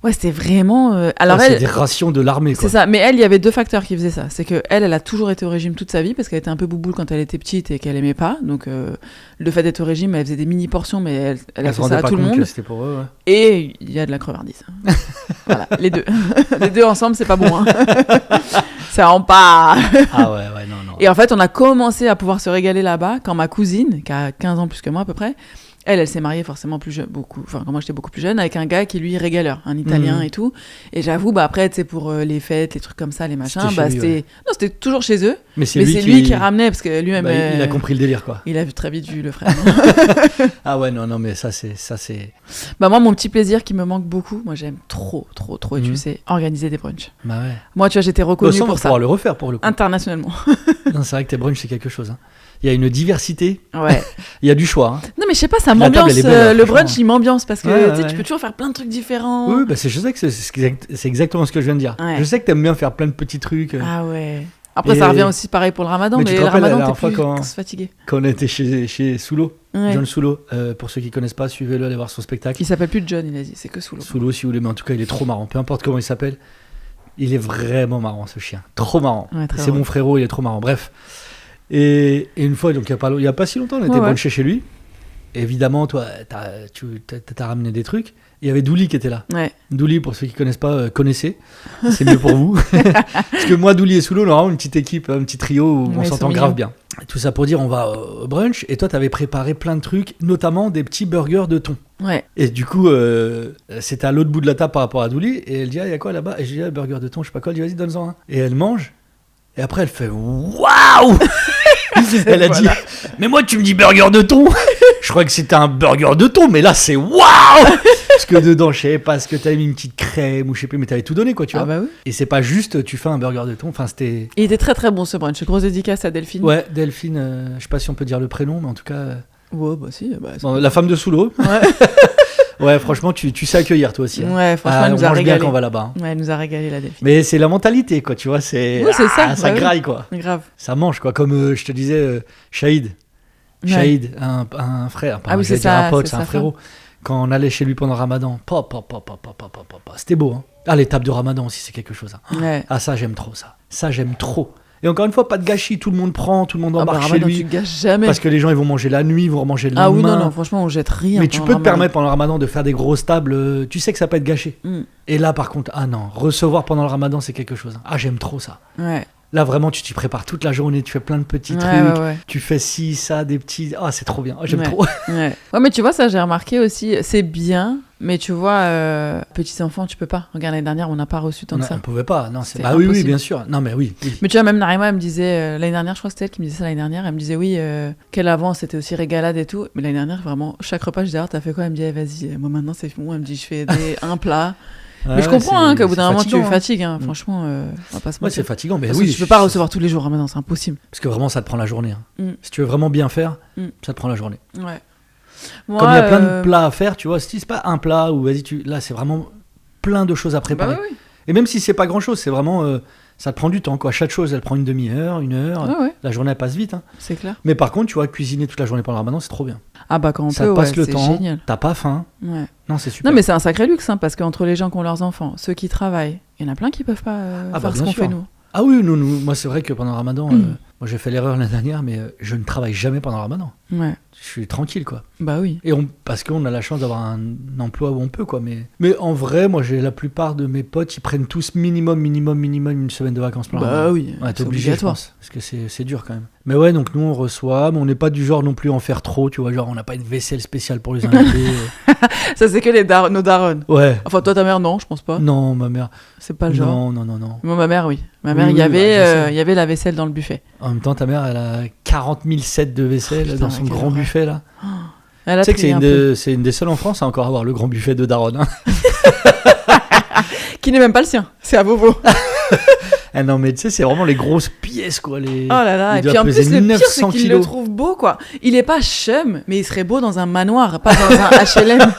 Ouais, c'était vraiment. Alors c'est des rations de l'armée, quoi. C'est ça. Mais elle, il y avait 2 facteurs qui faisaient ça. C'est que elle a toujours été au régime toute sa vie parce qu'elle était un peu bouboule quand elle était petite et qu'elle aimait pas. Donc, le fait d'être au régime, elle faisait des mini portions, mais elle a fait ça à tout le monde. C'était pour eux, ouais. Et il y a de la crevardise. Voilà, les 2. Les 2 ensemble, c'est pas bon. Hein. Ça rend pas. Ah ouais, non. Et en fait, on a commencé à pouvoir se régaler là-bas quand ma cousine, qui a 15 ans plus que moi à peu près. Elle s'est mariée forcément plus jeune, quand moi j'étais beaucoup plus jeune, avec un gars qui lui est régaleur, un Italien et tout. Et j'avoue, après, tu sais, pour les fêtes, les trucs comme ça, les machins, c'était toujours chez eux. Mais c'est lui qui ramenait, parce que lui-même. Il a compris le délire, quoi. Il a très vite vu le frère. Ah ouais, non, mais ça c'est. Moi, mon petit plaisir qui me manque beaucoup, moi j'aime trop, et tu sais, organiser des brunchs. Bah ouais. Moi, tu vois, j'étais reconnue pour ça. On va pouvoir le refaire pour le coup. Internationalement. Non, c'est vrai que tes brunchs, c'est quelque chose. Hein. Il y a une diversité. Ouais. Il y a du choix. Hein. Non, mais je sais pas, ça m'ambiance. Le brunch, il m'ambiance parce que tu peux toujours faire plein de trucs différents. Oui, je sais que c'est exactement ce que je viens de dire. Ouais. Je sais que t'aimes bien faire plein de petits trucs. Ah ouais. Après, ça revient aussi pareil pour le ramadan, mais le ramadan, t'es plus fatigué. Quand on était chez Soulo, John Soulo, pour ceux qui connaissent pas, suivez-le, allez voir son spectacle. Il s'appelle plus John, il a dit, c'est que Soulo. Soulo, si vous voulez, mais en tout cas, il est trop marrant. Peu importe comment il s'appelle, il est vraiment marrant, ce chien. Trop marrant. Ouais, c'est mon frérot, il est trop marrant. Bref. Et une fois, donc il y a pas si longtemps, on était brunché chez lui. Et évidemment, toi, t'as ramené des trucs. Il y avait Douli qui était là. Ouais. Douli, pour ceux qui connaissent pas, connaissez. C'est mieux pour vous. Parce que moi, Douli et Soulo, on a vraiment une petite équipe, un petit trio où on s'entend grave bien. Et tout ça pour dire, on va au brunch. Et toi, t'avais préparé plein de trucs, notamment des petits burgers de thon. Ouais. Et du coup, c'était à l'autre bout de la table par rapport à Douli. Et elle dit, il y a quoi là-bas? Et je dis, burger de thon, je sais pas quoi. Elle dit, vas-y, donne-en un. Et elle mange. Et après, elle fait, waouh! Elle a dit, mais moi tu me dis burger de thon. Je crois que c'était un burger de thon, mais là c'est waouh. Parce que dedans, je sais pas, ce que t'avais mis une petite crème ou je sais plus, mais t'avais tout donné, quoi, tu vois. Bah oui. Et c'est pas juste tu fais un burger de thon, enfin c'était. Il était très très bon ce brunch. Grosse dédicace à Delphine. Ouais, Delphine, je sais pas si on peut dire le prénom, mais en tout cas. Ouais, bah si. Bon, la femme de Soulo. Ouais. Ouais, franchement, tu sais accueillir toi aussi. Hein. Ouais, franchement, elle nous a régalé. Bien quand on va là-bas. Hein. Ouais, elle nous a régalé la Delphine. Mais c'est la mentalité, quoi, tu vois, c'est ça. Ça graille, quoi. Grave. Ça mange, quoi, comme je te disais, Shahid. Shahid, un frère, c'est un pote, c'est un frérot. quand on allait chez lui pendant le Ramadan, c'était beau. Hein. Ah, l'étape de Ramadan aussi, c'est quelque chose. Hein. Ouais. Ah, ça, j'aime trop ça. Ça, j'aime trop. Et encore une fois, pas de gâchis, tout le monde prend, tout le monde embarque chez lui. Tu gâches jamais. Parce que les gens, ils vont manger la nuit, ils vont remanger le lendemain. Ah oui, non, franchement, on jette rien. Mais tu peux te permettre pendant le Ramadan de faire des grosses tables, tu sais que ça peut être gâché. Et là, par contre, ah non, recevoir pendant le Ramadan, c'est quelque chose. Ah, j'aime trop ça. Ouais. Là, vraiment, tu t'y prépares toute la journée, tu fais plein de petits trucs, tu fais ci, ça, des petits... Ah, c'est trop bien, j'aime trop. Ouais, mais tu vois, ça, j'ai remarqué aussi, c'est bien, mais tu vois, petits enfants, tu peux pas. Regarde, l'année dernière, on n'a pas reçu tant que ça. On pouvait pas, non, c'est... Bah oui, bien sûr. Non, mais oui. Mais tu vois, même Narima, elle me disait, l'année dernière, je crois que c'était elle qui me disait ça l'année dernière, elle me disait, oui, quelle avance, c'était aussi régalade et tout. Mais l'année dernière, vraiment, chaque repas, je disais, t'as fait quoi? Elle me dit, vas-y, moi maintenant, c'est bon. Elle me dit, je fais un plat. Mais je comprends qu'au bout d'un moment, tu fatigues. Hein. Franchement, on va pas se mentir. C'est fatigant, mais parce oui. Que tu peux pas recevoir tous les jours Ramadan, c'est impossible. Parce que vraiment, ça te prend la journée. Hein. Si tu veux vraiment bien faire, ça te prend la journée. Ouais. Comme il y a plein de plats à faire, tu vois, c'est pas un plat où vas-y, là, c'est vraiment plein de choses à préparer. Bah oui. Et même si c'est pas grand-chose, c'est vraiment... ça te prend du temps, quoi. Chaque chose, elle prend une demi-heure, une heure. Ouais. La journée, elle passe vite. Hein. C'est clair. Mais par contre, tu vois, cuisiner toute la journée pendant le Ramadan, c'est trop bien. Ah bah quand on ça peut, te passe le c'est temps, génial. T'as pas faim. Ouais. Non, c'est super. Non, mais c'est un sacré luxe, hein, parce qu'entre les gens qui ont leurs enfants, ceux qui travaillent, il y en a plein qui peuvent pas faire ce qu'on fait, nous. Ah oui, moi, c'est vrai que pendant le Ramadan, moi, j'ai fait l'erreur l'année dernière, mais je ne travaille jamais pendant le Ramadan. Ouais. Je suis tranquille, quoi. Bah oui. Et parce qu'on a la chance d'avoir un emploi où on peut, quoi. Mais en vrai, moi, j'ai la plupart de mes potes, ils prennent tous minimum une semaine de vacances pendant le Ramadan. Bah oui, ouais, t'es obligé, je pense, parce que c'est dur quand même. Mais ouais, donc nous, on reçoit, mais on n'est pas du genre non plus à en faire trop, tu vois. Genre, on n'a pas une vaisselle spéciale pour les invités. Ça, c'est que nos darons. Ouais. Enfin, toi, ta mère, non, je pense pas. Non, ma mère. C'est pas le genre. Non. Moi, ma mère, oui. Ma mère, il y avait la vaisselle dans le buffet. En même temps, ta mère, elle a 40 000 sets de vaisselle dans son grand buffet, là. Elle a tu sais que c'est une des seules en France à encore avoir le grand buffet de daronne. Hein. Qui n'est même pas le sien, c'est à Vovo. Ah non, mais tu sais, c'est vraiment les grosses pièces, quoi. Oh là là, et puis en plus, le pire, c'est qu'il le trouve beau, quoi. Il est pas chum, mais il serait beau dans un manoir, pas dans un HLM.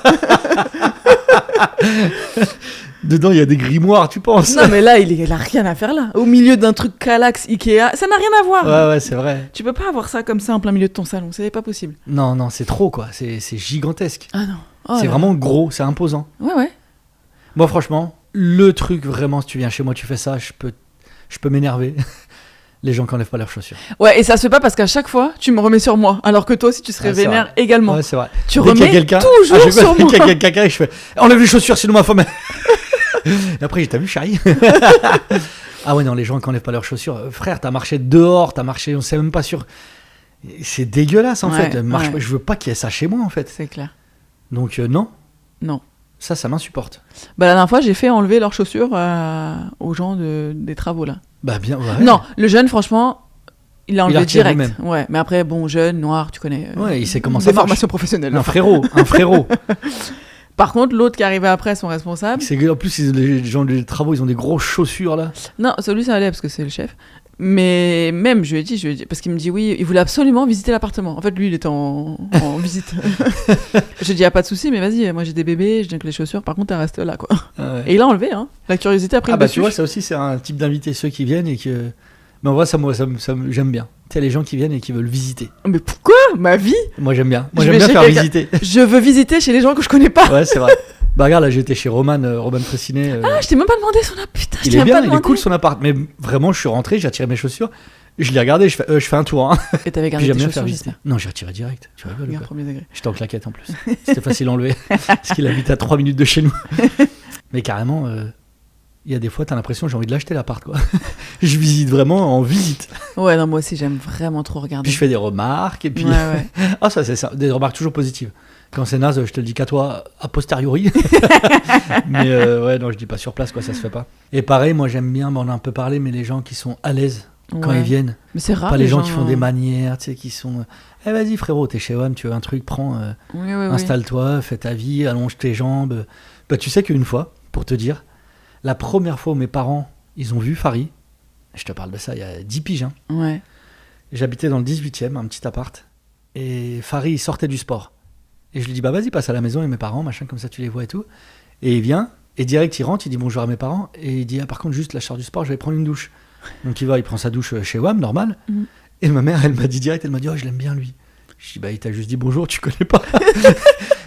Dedans, il y a des grimoires, tu penses? Non, mais là, il a rien à faire là. Au milieu d'un truc Kallax, Ikea, ça n'a rien à voir. Ouais, c'est vrai. Tu peux pas avoir ça comme ça en plein milieu de ton salon, c'est pas possible. Non, c'est trop, quoi. C'est gigantesque. Ah non. Oh c'est vraiment gros, c'est imposant. Ouais. Moi, franchement, le truc, vraiment, si tu viens chez moi, tu fais ça, je peux m'énerver. Les gens qui enlèvent pas leurs chaussures. Ouais, et ça se fait pas parce qu'à chaque fois, tu me remets sur moi. Alors que toi aussi, tu serais vénère également. Ouais, c'est vrai. Tu remets toujours sur moi. Dès qu'il y a quelqu'un, je fais enlève les chaussures, sinon ma femme. Et après, t'as vu, chérie? Ah ouais, non, les gens qui enlèvent pas leurs chaussures. Frère, t'as marché dehors, on sait même pas sur. C'est dégueulasse, en fait. Je veux pas qu'il y ait ça chez moi, en fait. C'est clair. Donc, non. Non. Ça m'insupporte. Bah, la dernière fois, j'ai fait enlever leurs chaussures aux gens des travaux, là. Bah, bien, ouais. Non, le jeune, franchement, il a enlevé direct. Lui-même. Ouais, mais après, bon, jeune, noir, tu connais. Ouais, il sait comment ça marche. Des formations professionnelles. Un frérot. Par contre, l'autre qui arrivait après, son responsable. C'est en plus, les gens des travaux, ils ont des grosses chaussures, là. Non, celui, ça allait parce que c'est le chef. Mais même, je lui ai dit, parce qu'il me dit oui, il voulait absolument visiter l'appartement. En fait, lui, il était en visite. Je lui ai dit, pas de souci, mais vas-y, moi j'ai des bébés, je donne que les chaussures, par contre, elle reste là, quoi. Ah ouais. Et il a enlevé, hein. La curiosité a pris le dessus. Tu vois, ça aussi, c'est un type d'invité, ceux qui viennent et que. Mais en vrai, ça j'aime bien. Tu sais, les gens qui viennent et qui veulent visiter. Mais pourquoi? Ma vie? Moi, j'aime bien. Moi, j'aime bien faire visiter. Je veux visiter chez les gens que je connais pas. Ouais, c'est vrai. Bah regarde, là j'étais chez Roman Fressinet. Ah, je t'ai même pas demandé son appart. Putain, il est bien, il est cool son appart. Mais vraiment, je suis rentré, j'ai retiré mes chaussures. Je l'ai regardé, je fais un tour. Hein. Et t'avais gardé tes chaussures, j'espère. Non, j'ai retiré direct. Tu rigoles, bien, premier degré. J'étais en claquette en plus. C'était facile à enlever. Parce qu'il habite à 3 minutes de chez nous. Mais carrément, il y a des fois, t'as l'impression que j'ai envie de l'acheter l'appart, quoi. Je visite vraiment en visite. Ouais, non, moi aussi, j'aime vraiment trop regarder. Puis je fais des remarques, et puis. Ouais. Ah, ça, c'est ça. Des remarques toujours positives. Quand c'est naze, je te le dis qu'à toi, a posteriori. Mais ouais, non, je dis pas sur place, quoi, ça se fait pas. Et pareil, moi j'aime bien, on a un peu parlé, mais les gens qui sont à l'aise quand ils viennent. Mais c'est rare. Pas les gens qui font des manières, tu sais, qui sont. Vas-y frérot, t'es chez WAM, tu veux un truc, prends, installe-toi, fais ta vie, allonge tes jambes. Bah, tu sais qu'une fois, pour te dire, la première fois où mes parents, ils ont vu Farid, je te parle de ça il y a 10 piges, hein. Ouais. J'habitais dans le 18e, un petit appart, et Farid, il sortait du sport. Et je lui dis, bah vas-y, passe à la maison, et mes parents, machin, comme ça tu les vois et tout. Et il vient, et direct il rentre, il dit bonjour à mes parents, et il dit, ah par contre, juste la charge du sport, je vais prendre une douche. Donc il va, il prend sa douche chez WAM, normal. Et ma mère, elle m'a dit direct, elle m'a dit, oh je l'aime bien lui. Je dis, bah il t'a juste dit bonjour, tu connais pas.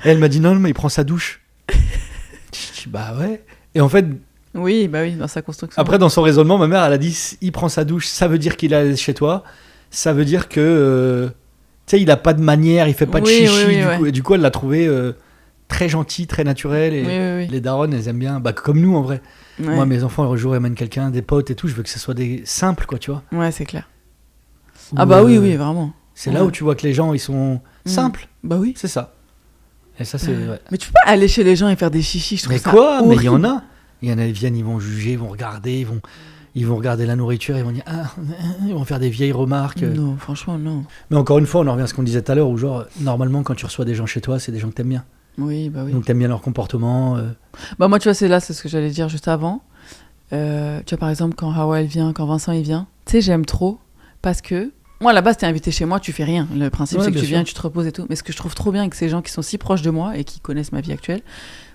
Et elle m'a dit non, mais il prend sa douche. Je dis bah ouais. Et en fait, oui, bah oui, dans sa construction. après, dans son raisonnement, ma mère, elle a dit il prend sa douche, ça veut dire qu'il est à l'aise chez toi. Ça veut dire que, tu sais, il a pas de manière, il fait pas de chichi. Du coup, elle l'a trouvé très gentil, très naturel. Et les darons, elles aiment bien, bah, comme nous en vrai. Ouais. Moi, mes enfants, un jour, ils amènent quelqu'un, des potes et tout. Je veux que ce soit des simples, quoi, tu vois. Ouais, c'est clair. Ah bah oui, vraiment. C'est là où tu vois que les gens, ils sont simples. Bah oui. C'est ça. Et ça, c'est. Ouais. Mais tu peux pas aller chez les gens et faire des chichis, je trouve ça horrible. Mais il y en a. Il y en a, ils viennent, ils vont juger, ils vont regarder, ils vont regarder la nourriture, ils vont dire ils vont faire des vieilles remarques. Non, franchement, non. Mais encore une fois, on en revient à ce qu'on disait tout à l'heure, où genre, normalement, quand tu reçois des gens chez toi, c'est des gens que t'aimes bien. Oui, bah oui. Donc t'aimes bien leur comportement. Bah moi, tu vois, c'est ce que j'allais dire juste avant. Tu vois, par exemple, quand Hawa, elle vient, quand Vincent, il vient, tu sais, j'aime trop, parce que moi, à la base, t'es invité chez moi, tu fais rien. Le principe, c'est que tu viens, tu te reposes et tout. Mais ce que je trouve trop bien avec ces gens qui sont si proches de moi et qui connaissent ma vie actuelle,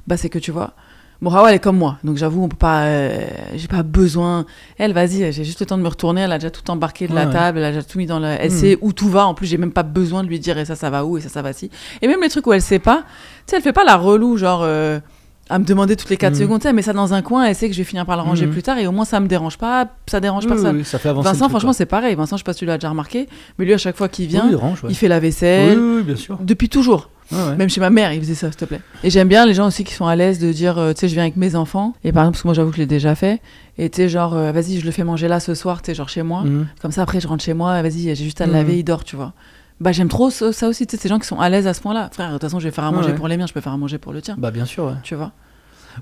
bah c'est que tu vois... Bon, Hawa, elle est comme moi, donc j'avoue, on peut pas, j'ai pas besoin. Elle, vas-y, j'ai juste le temps de me retourner, elle a déjà tout embarqué de la table, elle a déjà tout mis dans elle sait où tout va, en plus, j'ai même pas besoin de lui dire, et ça va où, et ça va si. Et même les trucs où elle sait pas, tu sais, elle fait pas la relou, genre, à me demander toutes les 4 secondes, tu sais, elle met ça dans un coin, elle sait que je vais finir par le ranger plus tard, et au moins, ça me dérange pas, ça dérange personne. Oui, ça fait avancer Vincent, le truc, franchement, quoi. c'est pareil. Vincent, je sais pas si tu l'as déjà remarqué, mais lui, à chaque fois qu'il vient, il range, il fait la vaisselle. Oui, bien sûr. Depuis toujours. Ouais. Même chez ma mère, il faisait ça, s'il te plaît. Et j'aime bien les gens aussi qui sont à l'aise de dire, tu sais, je viens avec mes enfants. Et par exemple, parce que moi, j'avoue que je l'ai déjà fait. Et tu sais, genre, vas-y, je le fais manger là ce soir, tu sais, genre chez moi. Comme ça, après, je rentre chez moi, vas-y, j'ai juste à le laver, il dort, tu vois. Bah, j'aime trop ça aussi, tu sais, ces gens qui sont à l'aise à ce point-là. Frère, de toute façon, je vais faire à manger pour les miens, je peux faire à manger pour le tien. Bah, bien sûr, ouais. Tu vois.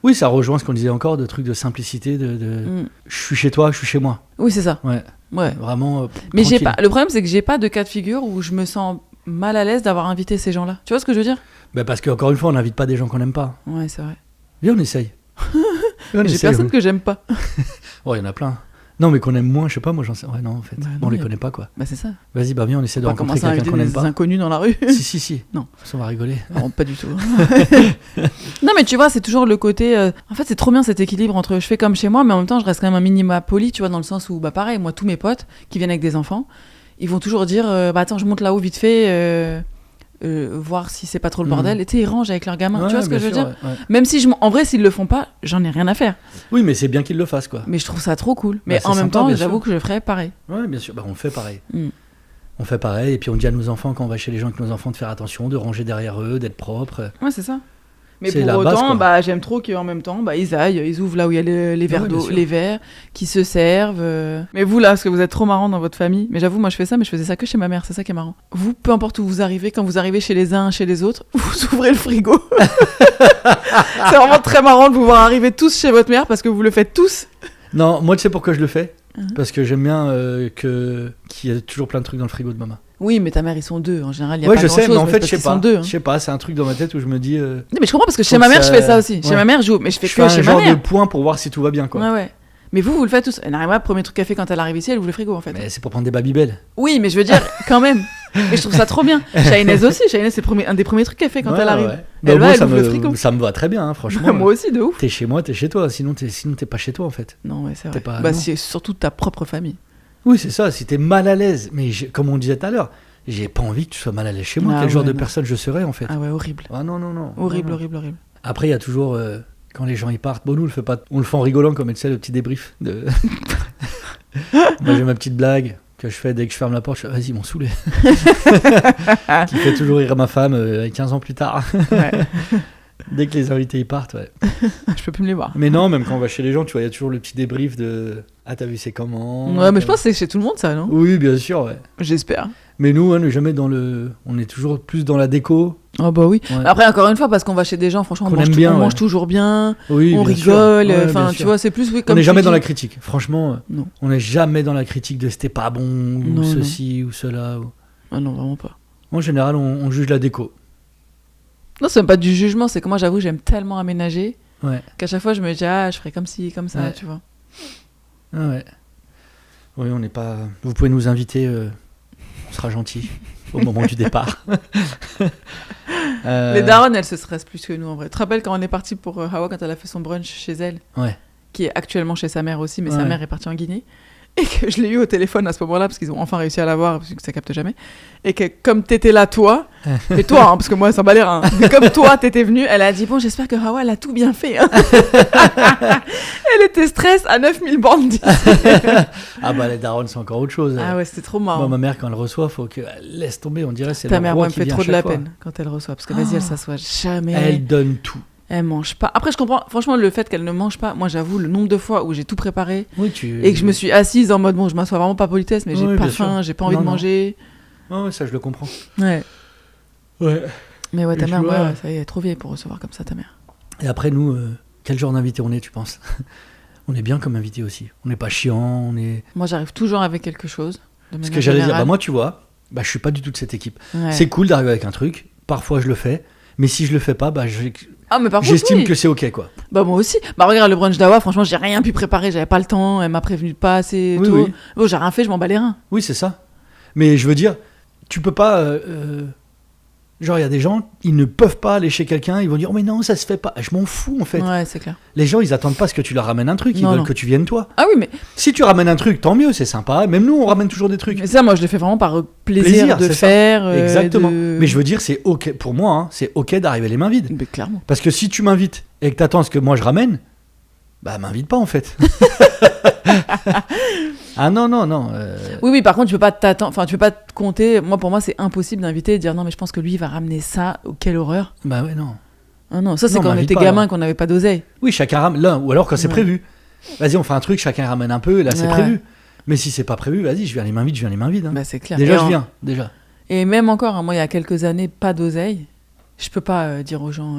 Oui, ça rejoint ce qu'on disait encore, de trucs de simplicité, je suis chez toi, je suis chez moi. Oui, c'est ça. Ouais. Vraiment. Mais j'ai pas. Le problème, c'est que j'ai pas de cas de figure où je me sens mal à l'aise d'avoir invité ces gens-là. Tu vois ce que je veux dire? Bah parce qu'encore une fois, on n'invite pas des gens qu'on n'aime pas. Ouais, c'est vrai. Viens, on essaye. J'ai personne que j'aime pas. Oh, il y en a plein. Non, mais qu'on aime moins, je sais pas, moi j'en sais. Ouais, non, en fait. On les connaît pas, quoi. Bah, c'est ça. Vas-y, bah viens, on essaie de rencontrer quelqu'un qu'on aime pas. Des inconnus dans la rue. Si. Non. On va rigoler. Non, pas du tout. Non, mais tu vois, c'est toujours le côté. En fait, c'est trop bien cet équilibre entre je fais comme chez moi, mais en même temps, je reste quand même un minima poli, tu vois, dans le sens où, bah, pareil, moi, tous mes potes qui viennent avec des enfants, ils vont toujours dire bah, attends, je monte là-haut vite fait. Voir si c'est pas trop le bordel. Et tu sais, ils rangent avec leurs gamins. Ouais, tu vois ce que je veux dire? Ouais. Même si, en vrai, s'ils le font pas, j'en ai rien à faire. Oui, mais c'est bien qu'ils le fassent, quoi. Mais je trouve ça trop cool. Mais bah, en même sympa, temps, j'avoue que je ferais pareil. Ouais, bien sûr. Bah, on le fait pareil. On fait pareil. Et puis on dit à nos enfants, quand on va chez les gens, que nos enfants de faire attention, de ranger derrière eux, d'être propres. Ouais, c'est ça. Mais c'est pour base, autant, bah, j'aime trop qu'en même temps, bah, ils aillent, ils ouvrent là où il y a les verres d'eau, les verres, qui se servent. Mais vous, là, parce que vous êtes trop marrant dans votre famille. Mais j'avoue, moi, je fais ça, mais je faisais ça que chez ma mère. C'est ça qui est marrant. Vous, peu importe où vous arrivez, quand vous arrivez chez les uns, chez les autres, vous ouvrez le frigo. C'est vraiment très marrant de vous voir arriver tous chez votre mère parce que vous le faites tous. Non, moi, tu sais pourquoi je le fais? Parce que j'aime bien qu'il y ait toujours plein de trucs dans le frigo de maman. Oui, mais ta mère, ils sont deux. En général, il y a pas je grand-chose. sais, mais en fait, je sais pas. Deux, hein. Je sais pas, c'est un truc dans ma tête où je me dis. Non, mais je comprends parce que chez ma mère, je fais ça aussi. Chez ma mère, mais je fais que chez ma mère. Je fais un genre de point pour voir si tout va bien, quoi. Ouais. Mais vous le faites tous. Narima, le premier truc qu'elle fait quand elle arrive ici, elle ouvre le frigo, en fait. Mais c'est pour prendre des Babybel. Oui, mais je veux dire, quand même. Et je trouve ça trop bien. Shainez aussi. Shainez, c'est un des premiers trucs qu'elle fait quand elle arrive. Ouais. Elle moi, ouvre le frigo. Ça me va très bien, hein, franchement. Moi aussi, de ouf. T'es chez moi, t'es chez toi. Sinon, t'es pas chez toi, en fait. Non, ouais, c'est vrai. Bah, c'est surtout ta propre famille. Oui, c'est ça. Si t'es mal à l'aise, mais comme on disait tout à l'heure, j'ai pas envie que tu sois mal à l'aise chez moi. Quel genre de personne je serais, en fait? Ah ouais, horrible. Ah non. Horrible. Après, il y a toujours, quand les gens ils partent, bon, nous, on le fait en rigolant, comme tu sais, le petit débrief. Moi, j'ai ma petite blague que je fais dès que je ferme la porte. Je fais, vas-y, m'en saoulé. Qui fait toujours rire ma femme 15 ans plus tard. Ouais. Dès que les invités ils partent, ouais. Je peux plus me les voir. Mais non, même quand on va chez les gens, tu vois, il y a toujours le petit débrief de ah, t'as vu c'est comment? Ouais, mais je pense que c'est chez tout le monde ça, non? Oui, bien sûr, ouais. J'espère. Mais nous, on n'est jamais on est toujours plus dans la déco. Oh bah oui. Ouais. Après, encore une fois, parce qu'on va chez des gens, franchement, on mange toujours bien, oui, on bien rigole. Enfin, tu vois, c'est plus comme. On n'est jamais dans la critique. Franchement, non. On n'est jamais dans la critique de c'était pas bon ou ceci ou cela. Ah non, vraiment pas. En général, on juge la déco. Non, c'est même pas du jugement, c'est que moi, j'avoue, j'aime tellement aménager qu'à chaque fois, je me dis je ferais comme ci, comme ça, tu vois. Ah ouais. Oui, on n'est pas. Vous pouvez nous inviter. On sera gentil au moment du départ. Les darons, elles se stressent plus que nous en vrai. Tu te rappelles quand on est parti pour Hawa, quand elle a fait son brunch chez elle, qui est actuellement chez sa mère aussi, mais sa mère est partie en Guinée. et que je l'ai eu au téléphone à ce moment-là, parce qu'ils ont enfin réussi à l'avoir, parce que ça capte jamais, et que comme t'étais là, toi, et toi, parce que moi, ça m'a l'air, mais comme toi, t'étais venu, elle a dit, bon, j'espère que Hawa, elle a tout bien fait. Elle était stress à 9000 bornes d'ici. Ah bah les darons, c'est encore autre chose. Ah ouais, c'était trop marrant. Moi, ma mère, quand elle reçoit, faut qu'elle laisse tomber, on dirait c'est Ta le mère, roi moi, me qui fait vient trop à de la chaque fois. peine quand elle reçoit, parce que vas-y, elle s'assoit jamais. Elle donne tout. Elle mange pas. Après, je comprends, franchement, le fait qu'elle ne mange pas, moi, j'avoue, le nombre de fois où j'ai tout préparé Oui, et que je me suis assise en mode, bon, je m'assois vraiment pas politesse, mais j'ai Oui, pas bien faim, sûr. j'ai pas envie Non, de non. manger. Ouais, ça je le comprends. Ouais. Ouais. Mais ouais, ta Et mère, tu vois- ouais, ça y est, elle est trop vieille pour recevoir comme ça, ta mère. Et après, nous, quel genre d'invité on est, tu penses? On est bien comme invité aussi. On n'est pas chiant, on est. Moi, j'arrive toujours avec quelque chose. De Ce que manière j'allais dire, générale. bah moi, tu vois, bah je suis pas du tout de cette équipe. Ouais. C'est cool d'arriver avec un truc. Parfois, je le fais. Mais si je le fais pas, bah Ah, mais par contre, j'estime oui. que c'est ok, quoi. Bah, moi aussi. Bah, regarde, le brunch d'Awa, franchement, j'ai rien pu préparer, j'avais pas le temps, elle m'a prévenu pas assez et Oui, tout. oui. Oh, j'ai rien fait, je m'en bats les reins. Oui, c'est ça. Mais je veux dire, tu peux pas. Genre, il y a des gens, ils ne peuvent pas aller chez quelqu'un, ils vont dire, oh, mais non, ça se fait pas. Je m'en fous, en fait. Ouais, c'est clair. Les gens, ils attendent pas ce que tu leur ramènes un truc, ils Non, veulent non. que tu viennes toi. Ah oui, mais Si tu ramènes un truc, tant mieux, c'est sympa. Même nous, on ramène toujours des trucs. mais ça, moi, je le fais vraiment par plaisir, Plaisir, de c'est ça. faire. Exactement. de- Mais je veux dire, c'est ok, pour moi, hein, c'est ok d'arriver les mains vides. Mais clairement. Parce que si tu m'invites et que t'attends ce que moi je ramène, bah m'invite pas en fait. Ah non, non, non. Oui, oui, par contre, tu peux pas t'attendre, enfin, tu peux pas te compter. Moi, pour moi, c'est impossible d'inviter et de dire non, mais je pense que lui, il va ramener ça. Oh, quelle horreur. Bah ouais, non. Ah non, ça, c'est Non, quand on m'invite était pas, gamin, alors. qu'on n'avait pas d'oseille. Oui, chacun ramène l'un, ou alors quand c'est Ouais. prévu. Vas-y, on fait un truc, chacun ramène un peu, et là c'est Ouais. prévu. Mais si c'est pas prévu, vas-y, je viens les mains vides, je viens les mains vides. Hein. Bah, c'est clair. Déjà, Et je en- viens, déjà. Et même encore, hein, moi, il y a quelques années, pas d'oseille. Je peux pas dire aux gens.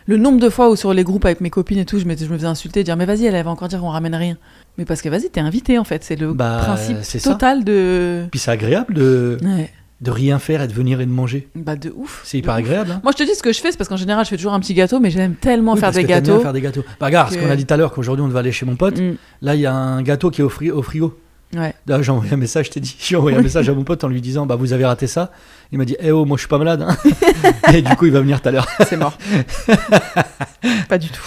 Le nombre de fois où sur les groupes avec mes copines et tout, je me faisais insulter, dire mais vas-y, elle va encore dire qu'on ramène rien. Mais parce que vas-y, t'es invité en fait. C'est le Bah, principe c'est ça. total de. Puis c'est agréable de Ouais. rien faire et de venir et de manger. Bah, de ouf. C'est hyper De ouf. agréable. Hein. Moi, je te dis ce que je fais, c'est parce qu'en général, je fais toujours un petit gâteau, mais j'aime tellement Oui, faire parce des que t'aimes bien gâteaux. faire des gâteaux. Bah regarde, ce que- qu'on a dit tout à l'heure, qu'aujourd'hui on devait aller chez mon pote. Mm. Là, il y a un gâteau qui est au frigo. Ouais. Là, j'ai envoyé un message, je t'ai dit, j'ai envoyé un message à mon pote en lui disant, bah vous avez raté ça. Il m'a dit, eh oh, moi je suis pas malade. Hein. Et du coup, il va venir tout à l'heure. C'est mort. Pas du tout.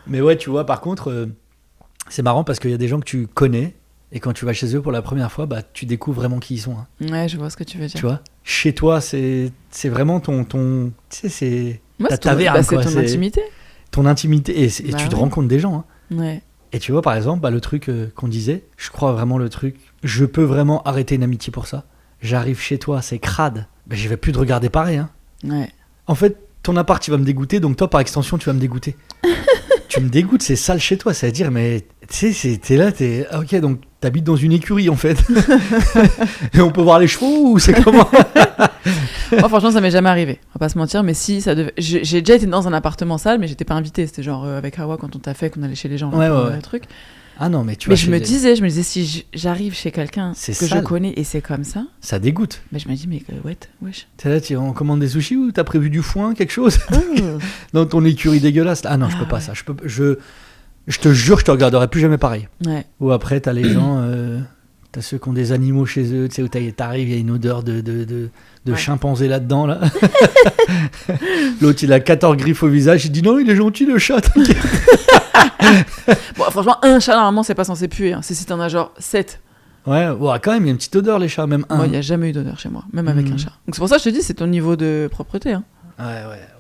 Mais ouais, tu vois, par contre, c'est marrant parce qu'il y a des gens que tu connais et quand tu vas chez eux pour la première fois, bah tu découvres vraiment qui ils sont. Hein. Ouais, je vois ce que tu veux dire. Tu vois, chez toi, c'est vraiment ton, tu sais, c'est Moi, ta c'est ton, taverne, c'est quoi, ton c'est- intimité. ton intimité et Bah tu te oui. rends compte des gens. Hein. Ouais. Et tu vois, par exemple, bah, le truc qu'on disait, je crois vraiment le truc, je peux vraiment arrêter une amitié pour ça. J'arrive chez toi, c'est crade. Bah, je vais plus te regarder pareil. Hein. Ouais. En fait, ton appart, il va me dégoûter, donc toi, par extension, tu vas me dégoûter. Tu me dégoûtes, c'est sale chez toi. C'est-à-dire, mais tu sais, t'es là, ah, ok, donc t'habites dans une écurie, en fait. Et on peut voir les chevaux ou c'est comment? Moi, franchement, ça m'est jamais arrivé. On va pas se mentir, mais si, ça devait. J'ai déjà été dans un appartement sale, mais j'étais pas invitée. C'était genre avec Hawa quand on t'a fait, qu'on allait chez les gens. Là, Ouais, pour, ouais, ouais. le truc. Ah non, mais tu Mais vois, je me disais si j'arrive chez quelqu'un que C'est je sale. connais et c'est comme ça, ça dégoûte. mais je me dis, mais wesh. T'es là, on commande des sushis ou t'as prévu du foin, quelque chose? Oh. Dans ton écurie dégueulasse. Ah non, je Ah peux pas ouais. ça. Je te jure, je te regarderai plus jamais pareil. Ouais. Ou après, t'as les gens, t'as ceux qui ont des animaux chez eux, tu sais, où t'arrives, il y a une odeur de Ouais. chimpanzé là-dedans, là. L'autre, il a 14 griffes au visage, il dit non, il est gentil, le chat, t'inquiète. Bon, franchement, un chat, normalement, c'est pas censé puer. Hein. C'est si t'en as genre 7. Ouais, quand même, il y a une petite odeur, les chats, même un. Moi, il n'y a jamais eu d'odeur chez moi, même avec Mhm. un chat. Donc c'est pour ça que je te dis, c'est ton niveau de propreté. Hein.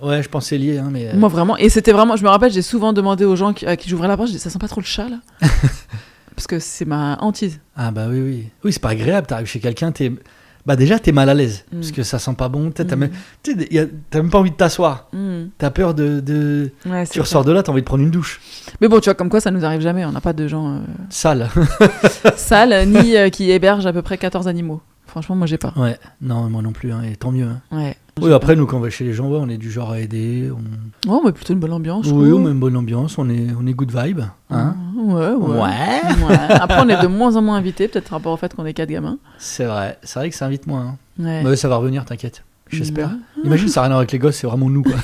Ouais, je pense que c'est lié, hein, mais. Moi, vraiment. Et c'était vraiment. Je me rappelle, j'ai souvent demandé aux gens à qui j'ouvrais la porte, je dis, ça sent pas trop le chat, là? Parce que c'est ma hantise. Ah bah oui, oui. Oui, c'est pas agréable, t'arrives chez quelqu'un, bah déjà, t'es mal à l'aise, Mm. parce que ça sent pas bon, t'as Mm. même... t'as même pas envie de t'asseoir, Mm. t'as peur de... Ouais, Tu ressors de là, t'as envie de prendre une douche. Mais bon, tu vois, comme quoi, ça nous arrive jamais. On n'a pas de gens Sale. sales, ni qui hébergent à peu près 14 animaux. Franchement, moi, j'ai pas. Ouais, non, moi non plus, hein, et tant mieux. Hein. Ouais. Oui, après, nous, quand on va chez les gens, ouais, on est du genre à aider. Oh, mais plutôt une bonne ambiance. je Oui, trouve. on met une bonne ambiance, on est good vibe. Hein. Ouais. Ouais. Ouais. Après, on est de moins en moins invités, peut-être rapport au fait qu'on est 4 gamins. C'est vrai que ça invite moins. Hein. Ouais. Mais ça va revenir, t'inquiète. J'espère. Ouais. Imagine, ça n'a rien à voir avec les gosses, c'est vraiment nous. Quoi.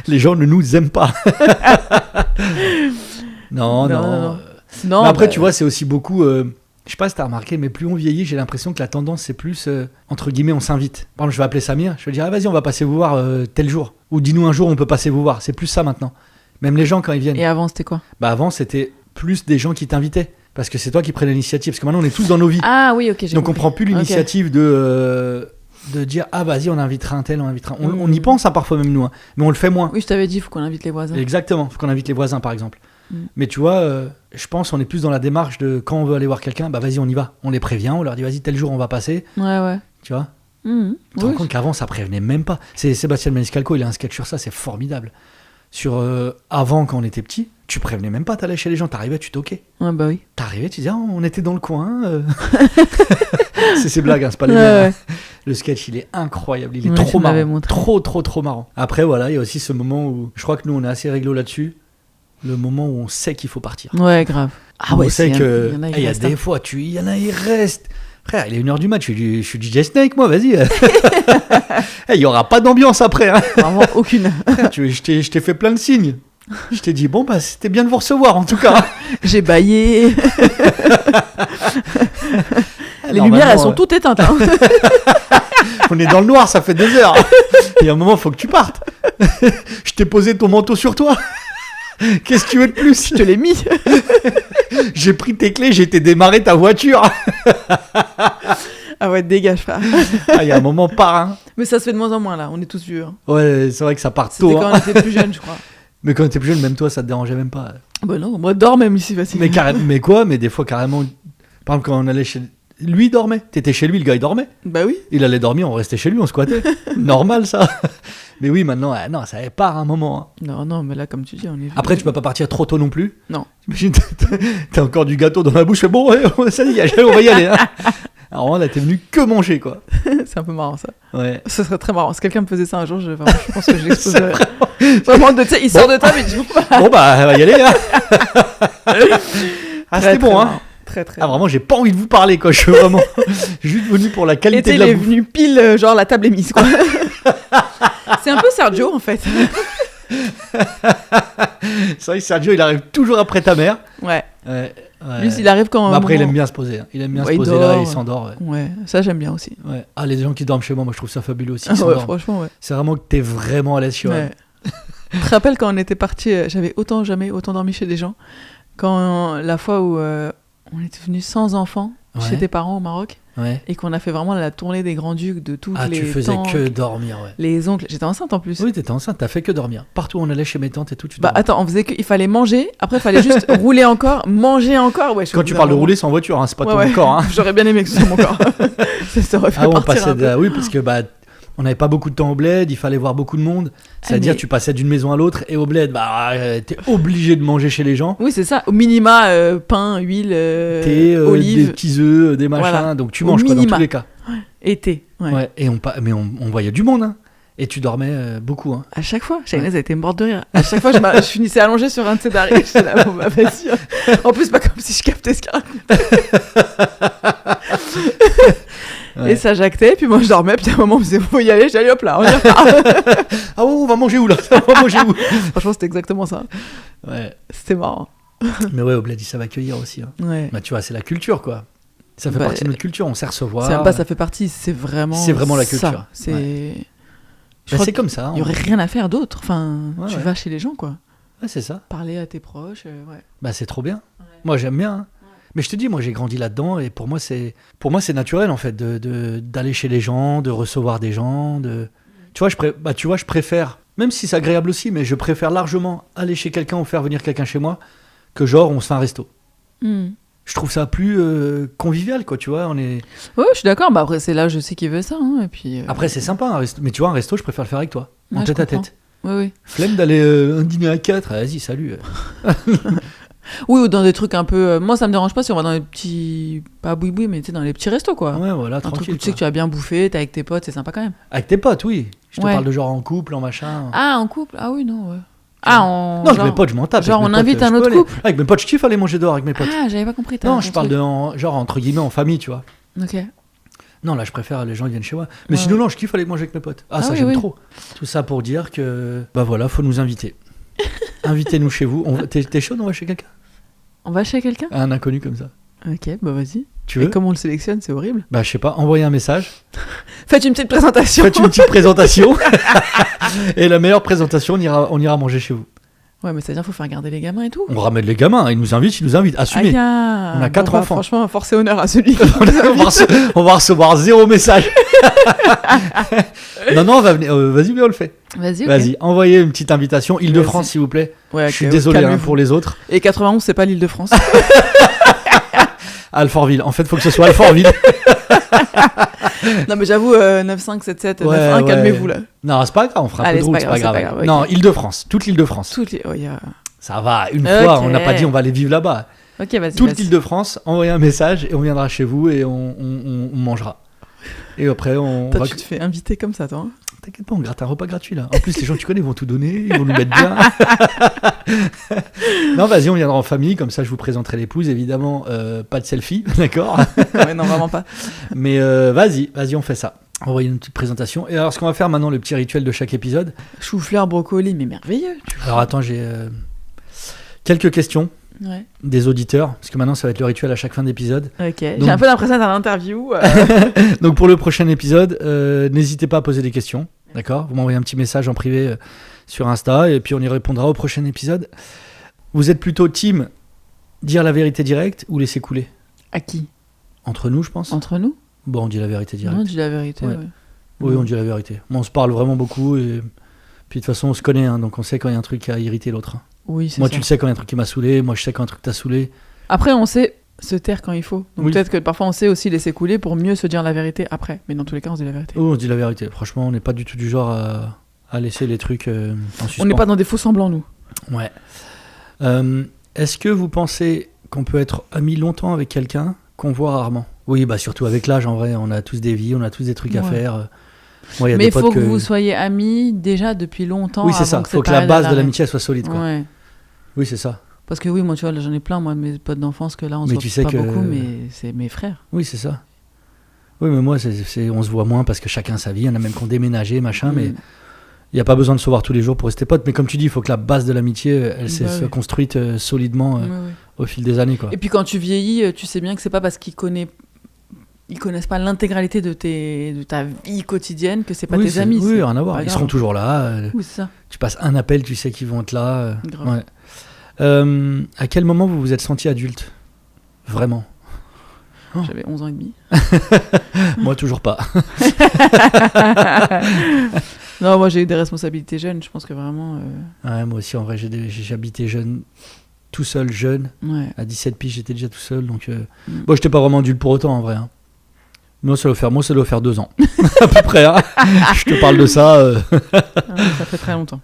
Les gens ne nous aiment pas. Non. Non, Mais après, bah, tu vois, c'est aussi beaucoup. Je sais pas si t'as remarqué, mais plus on vieillit, j'ai l'impression que la tendance, c'est plus, entre guillemets, on s'invite. Par exemple, je vais appeler Samir, je vais dire, ah, vas-y, on va passer vous voir tel jour. Ou dis-nous un jour, on peut passer vous voir. C'est plus ça maintenant. Même les gens, quand ils viennent. Et avant, c'était quoi? Bah, avant, c'était plus des gens qui t'invitaient. Parce que c'est toi qui prends l'initiative. Parce que maintenant, on est tous dans nos vies. Ah oui, ok. Donc, on prend plus l'initiative de dire ah vas-y on invitera un tel, on y pense parfois même nous, hein, mais on le fait moins. Oui, je t'avais dit, il faut qu'on invite les voisins. Exactement, faut qu'on invite les voisins par exemple. Mais tu vois, je pense on est plus dans la démarche de quand on veut aller voir quelqu'un, bah vas-y on y va, on les prévient, on leur dit vas-y tel jour on va passer. Ouais. Tu vois. Tu te rends compte qu'avant ça prévenait même pas. C'est Sébastien Maniscalco, il a un sketch sur ça, c'est formidable. Sur avant quand on était petit, tu prévenais même pas, t'allais chez les gens, t'arrivais, tu toquais. Ouais bah oui. T'arrivais, tu disais on était dans le coin. C'est ces blagues, hein, c'est pas les miennes. Le sketch, il est incroyable, il est trop marrant, trop marrant. Après, voilà, il y a aussi ce moment où, je crois que nous, on est assez réglo là-dessus, le moment où on sait qu'il faut partir. Ouais, grave. Ah ouais, on sait que, il y a des fois, il y en a, ils restent. Frère, il est 1h du match, je suis DJ Snake, moi, vas-y. Il y aura pas d'ambiance après. Hein. Vraiment aucune. Frère, je t'ai fait plein de signes. Je t'ai dit, bon, bah, c'était bien de vous recevoir, en tout cas. J'ai baillé. Les lumières, elles sont toutes éteintes. Hein. On est dans le noir, ça fait 2 heures. Il y a un moment, il faut que tu partes. Je t'ai posé ton manteau sur toi. Qu'est-ce que tu veux de plus ? Je te l'ai mis. J'ai pris tes clés, j'ai été démarrer ta voiture. Ah ouais, dégage, frère. Il y a un moment, part. Hein. Mais ça se fait de moins en moins, là. On est tous vieux. Hein. Ouais, c'est vrai que ça part tôt. C'était quand on était plus jeunes, je crois. Mais quand on était plus jeune, même toi, ça te dérangeait même pas. Bah non, moi, dors même ici, facile. Mais quoi ? Mais des fois, carrément... Par exemple, quand on allait chez... Lui, il dormait. T'étais chez lui, le gars, il dormait. Bah oui. Il allait dormir, on restait chez lui, on squattait. Normal, ça. Mais oui, maintenant, non, ça part un moment. Hein. Non, mais là, comme tu dis, on est... Après, tu peux pas partir trop tôt non plus. Non. T'imagines, t'as encore du gâteau dans la bouche. Bon, ouais, ça y est, on va y aller. Hein. Alors là, t'es venu que manger, quoi. C'est un peu marrant, ça. Ouais. Ce serait très marrant. Si quelqu'un me faisait ça un jour, je pense que je l'exploserais. Vraiment, tu sais, il sort de table et dit... Bon, bah, on va y aller, hein. Ah, c'était bon, hein. Très. Ah, vraiment, j'ai pas envie de vous parler, quoi. Je suis vraiment juste venu pour la qualité de la bouffe. Il est venu pile, genre, la table est mise, quoi. C'est un peu Sergio, en fait. C'est vrai que Sergio, il arrive toujours après ta mère. Ouais. Lui, il arrive quand... Mais après, il aime bien se poser. Hein. Il aime bien se poser là, il s'endort. Ouais, ça, j'aime bien aussi. Ouais. Ah, les gens qui dorment chez moi, je trouve ça fabuleux aussi. Ouais, franchement, ouais. C'est vraiment que t'es vraiment à l'aise chez moi. Je te rappelle quand on était partis, j'avais jamais autant dormi chez des gens. Quand la fois où on était venus sans enfants chez tes parents au Maroc, et qu'on a fait vraiment la tournée des Grands-Ducs de toutes les tu faisais tanks, que dormir, les oncles. J'étais enceinte en plus. Oui, t'étais enceinte, t'as fait que dormir. Partout où on allait chez mes tantes et tout, tu dormais. Bah attends, on faisait que... Il fallait manger, après il fallait juste rouler encore, manger encore. Ouais, quand tu parles de rouler, c'est en voiture, hein, c'est pas ton corps. Hein. J'aurais bien aimé que ce soit mon corps. Ça aurait fait partir un peu. Oui, parce que on n'avait pas beaucoup de temps au bled, il fallait voir beaucoup de monde. C'est-à-dire, tu passais d'une maison à l'autre et au bled, t'es obligé de manger chez les gens. Oui, c'est ça. Au minima, pain, huile, thé, olives. des petits œufs, des machins. Voilà. Donc tu manges quoi, dans tous les cas. Et thé. Ouais. Et on voyait du monde. Hein. Et tu dormais beaucoup. Hein. À chaque fois. Shainaz a été morte de rire. À chaque fois, je finissais allongée sur un de ses darés. J'étais là, bon, bah, vas-y. En plus, pas comme si je captais ce qu'il racontait. Ouais. Et ça jactait, puis moi je dormais, puis à un moment on me disait faut y aller, j'allais hop là, on y repart. Ah on va manger où là? On va manger où? Franchement c'était exactement ça. Ouais. C'était marrant. Mais ouais, au bled ils savent accueillir aussi. Hein. Ouais. Bah tu vois, c'est la culture quoi. Ça fait partie de notre culture, on sait recevoir. C'est même pas ça fait partie, c'est vraiment la culture. Ça. C'est... Ouais. C'est comme ça. Il y aurait rien à faire d'autre. Enfin, tu vas chez les gens quoi. Ouais, c'est ça. Parler à tes proches, ouais. Bah c'est trop bien. Ouais. Moi j'aime bien. Hein. Mais je te dis, moi j'ai grandi là-dedans et pour moi c'est naturel en fait d'aller chez les gens, de recevoir des gens, tu vois je préfère, même si c'est agréable aussi, mais je préfère largement aller chez quelqu'un ou faire venir quelqu'un chez moi que genre on se fait un resto. Je trouve ça plus convivial quoi, tu vois, on est. Ouais, je suis d'accord. Bah après c'est là je sais qui veut ça et puis. Après c'est sympa un resto, mais tu vois un resto je préfère le faire avec toi, en tête à tête. Oui. Flemme d'aller un dîner à 4, vas-y salut. Oui, ou dans des trucs un peu... moi, ça me dérange pas si on va dans les petits... Pas boui-boui, mais tu sais, dans les petits restos, quoi. Ouais, voilà, tranquille. Un truc où tu sais que tu as bien bouffé, t'es avec tes potes, c'est sympa quand même. Avec tes potes, oui. Je te parle de genre en couple, en machin. Ah, en couple? Ah oui, non, ouais. Non, avec mes potes, je m'en tape. Genre, on invite un autre couple? Avec mes potes, je kiffe aller manger dehors avec mes potes. Ah, j'avais pas compris. Non, je parle de genre, entre guillemets, en famille, tu vois. Ok. Non, là, je préfère les gens qui viennent chez moi. Mais sinon, non, je kiffe aller manger avec mes potes. Ah, ça, j'aime trop. Tout ça pour dire que... Bah voilà, faut nous inviter. Invitez-nous chez vous. T'es chaud, on va chez quelqu'un? On va chez quelqu'un? Un inconnu comme ça. Ok, bah vas-y. Tu veux? Et comment on le sélectionne? C'est horrible. Bah je sais pas, envoyez un message. Faites une petite présentation. Et la meilleure présentation, on ira manger chez vous. Ouais, mais c'est-à-dire qu'il faut faire garder les gamins et tout. On ramène les gamins, ils nous invitent, assumez. On a 4 enfants. Franchement, force et honneur à celui qui on va recevoir 0 message. non, vas-y, mais on le fait. Vas-y, envoyez une petite invitation. Île-de-France, s'il vous plaît. Ouais, je suis désolé pour les autres. Et 91, c'est pas l'Île-de-France. Alfortville. En fait, il faut que ce soit Alfortville. Non, mais j'avoue, 9577, 91, calmez-vous là. Non, c'est pas grave, on fera un peu de route, c'est pas grave. Okay. Non, Île-de-France, toute l'Île-de-France. Ça va, une fois, on n'a pas dit on va aller vivre là-bas. Ok, vas-y. Toute l'Île-de-France, envoyez un message et on viendra chez vous et on mangera. Et après, Toi, tu te fais inviter comme ça, toi. T'inquiète pas, on gratte un repas gratuit là. En plus, les gens que tu connais vont tout donner, ils vont nous mettre bien. Non, vas-y, on viendra en famille, comme ça je vous présenterai l'épouse. Évidemment, pas de selfie, d'accord? Ouais, non, vraiment pas. Mais vas-y, on fait ça. Envoyez une petite présentation. Et alors, ce qu'on va faire maintenant, le petit rituel de chaque épisode. Chou-fleur, brocoli, mais merveilleux. Alors, attends, j'ai quelques questions. Ouais. Des auditeurs, parce que maintenant ça va être le rituel à chaque fin d'épisode. Ok, donc, j'ai un peu l'impression d'être en interview. Donc pour le prochain épisode, n'hésitez pas à poser des questions, d'accord? Vous m'envoyez un petit message en privé sur Insta et puis on y répondra au prochain épisode. Vous êtes plutôt team dire la vérité directe ou laisser couler? À qui? Entre nous, je pense. Entre nous? Bon, on dit la vérité directe. Non, on dit la vérité, ouais. Oui, on dit la vérité. Bon, on se parle vraiment beaucoup et puis de toute façon on se connaît, hein, donc on sait quand il y a un truc qui a irrité l'autre. Oui, c'est moi, ça. tu le sais quand il y a un truc qui m'a saoulé, moi je sais quand un truc t'a saoulé. Après, on sait se taire quand il faut. Donc peut-être que parfois on sait aussi laisser couler pour mieux se dire la vérité après. Mais dans tous les cas, on se dit la vérité. Oh, on se dit la vérité. Franchement, on n'est pas du tout du genre à laisser les trucs en suspens. On n'est pas dans des faux semblants, nous. Ouais. Est-ce que vous pensez qu'on peut être amis longtemps avec quelqu'un qu'on voit rarement? Oui, bah surtout avec l'âge, en vrai. On a tous des vies, on a tous des trucs à faire. Moi, mais il faut que vous soyez amis déjà depuis longtemps. Oui, c'est ça. Il faut que la base de l'amitié soit solide, quoi. Ouais. Oui, c'est ça. Parce que oui, moi, tu vois, là, j'en ai plein, moi, de mes potes d'enfance, que là, on se voit pas beaucoup, mais c'est mes frères. Oui, c'est ça. Oui, mais moi, on se voit moins parce que chacun a sa vie. Il y en a même qui ont déménagé, machin, mais il n'y a pas besoin de se voir tous les jours pour rester potes. Mais comme tu dis, il faut que la base de l'amitié, elle soit construite solidement au fil des années, quoi. Et puis quand tu vieillis, tu sais bien que c'est pas parce qu'ils connaissent pas l'intégralité de ta vie quotidienne que c'est pas tes amis. Oui, rien à voir. Ils seront toujours là. Oui, c'est ça. Tu passes un appel, tu sais qu'ils vont être là. Grave. Ouais. À quel moment vous vous êtes senti adulte? Vraiment? J'avais 11 ans et demi. Moi, toujours pas. Non, moi, j'ai eu des responsabilités jeunes. Je pense que vraiment... Ouais, moi aussi, en vrai, j'ai habité jeune, tout seul, jeune. Ouais. À 17 piges, j'étais déjà tout seul. Donc, bon, j'étais pas vraiment adulte pour autant, en vrai. Hein. Moi, ça doit faire 2 ans. À peu près. Hein. Je te parle de ça. Ça fait très longtemps.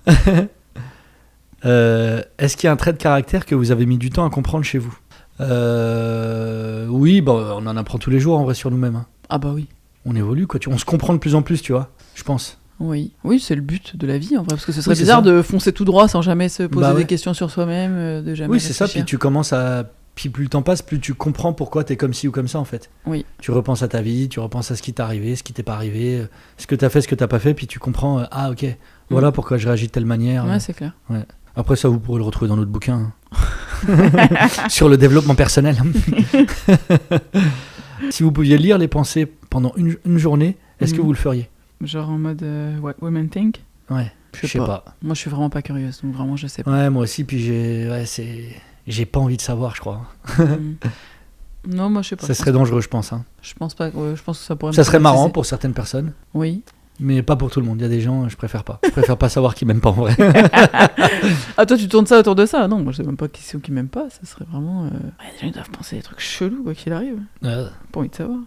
Est-ce qu'il y a un trait de caractère que vous avez mis du temps à comprendre chez vous? Oui, bah, on en apprend tous les jours en vrai sur nous-mêmes. Hein. Ah bah oui. On évolue, quoi. On se comprend de plus en plus, tu vois, je pense. Oui, c'est le but de la vie en vrai, parce que ce serait bizarre de foncer tout droit sans jamais se poser des questions sur soi-même, de jamais. Oui, c'est ça. Puis tu commences puis plus le temps passe, plus tu comprends pourquoi t'es comme ci ou comme ça en fait. Oui. Tu repenses à ta vie, tu repenses à ce qui t'est arrivé, ce qui t'est pas arrivé, ce que t'as fait, ce que t'as pas fait, puis tu comprends. Ah ok, voilà pourquoi je réagis de telle manière. Ouais, c'est clair. Ouais. Après ça, vous pourrez le retrouver dans notre bouquin hein. Sur le développement personnel. Si vous pouviez lire les pensées pendant une journée, est-ce que vous le feriez? Genre en mode what women think? Ouais. Je sais pas. Moi, je suis vraiment pas curieuse, donc vraiment, je sais pas. Ouais, moi aussi. Puis j'ai pas envie de savoir, je crois. Non, moi, je sais pas. Ça serait dangereux, je pense. Hein. Je pense pas. Je pense que ça pourrait. Ça serait marrant pour certaines personnes. Oui. Mais pas pour tout le monde. Il y a des gens, je préfère pas. Je préfère pas savoir qui m'aiment pas en vrai. Ah, toi, tu tournes ça autour de ça? Non, moi, je sais même pas qui c'est ou qui m'aime pas. Ça serait vraiment. Ouais, les gens ils doivent penser des trucs chelous, quoi qu'il arrive. Pas envie de savoir.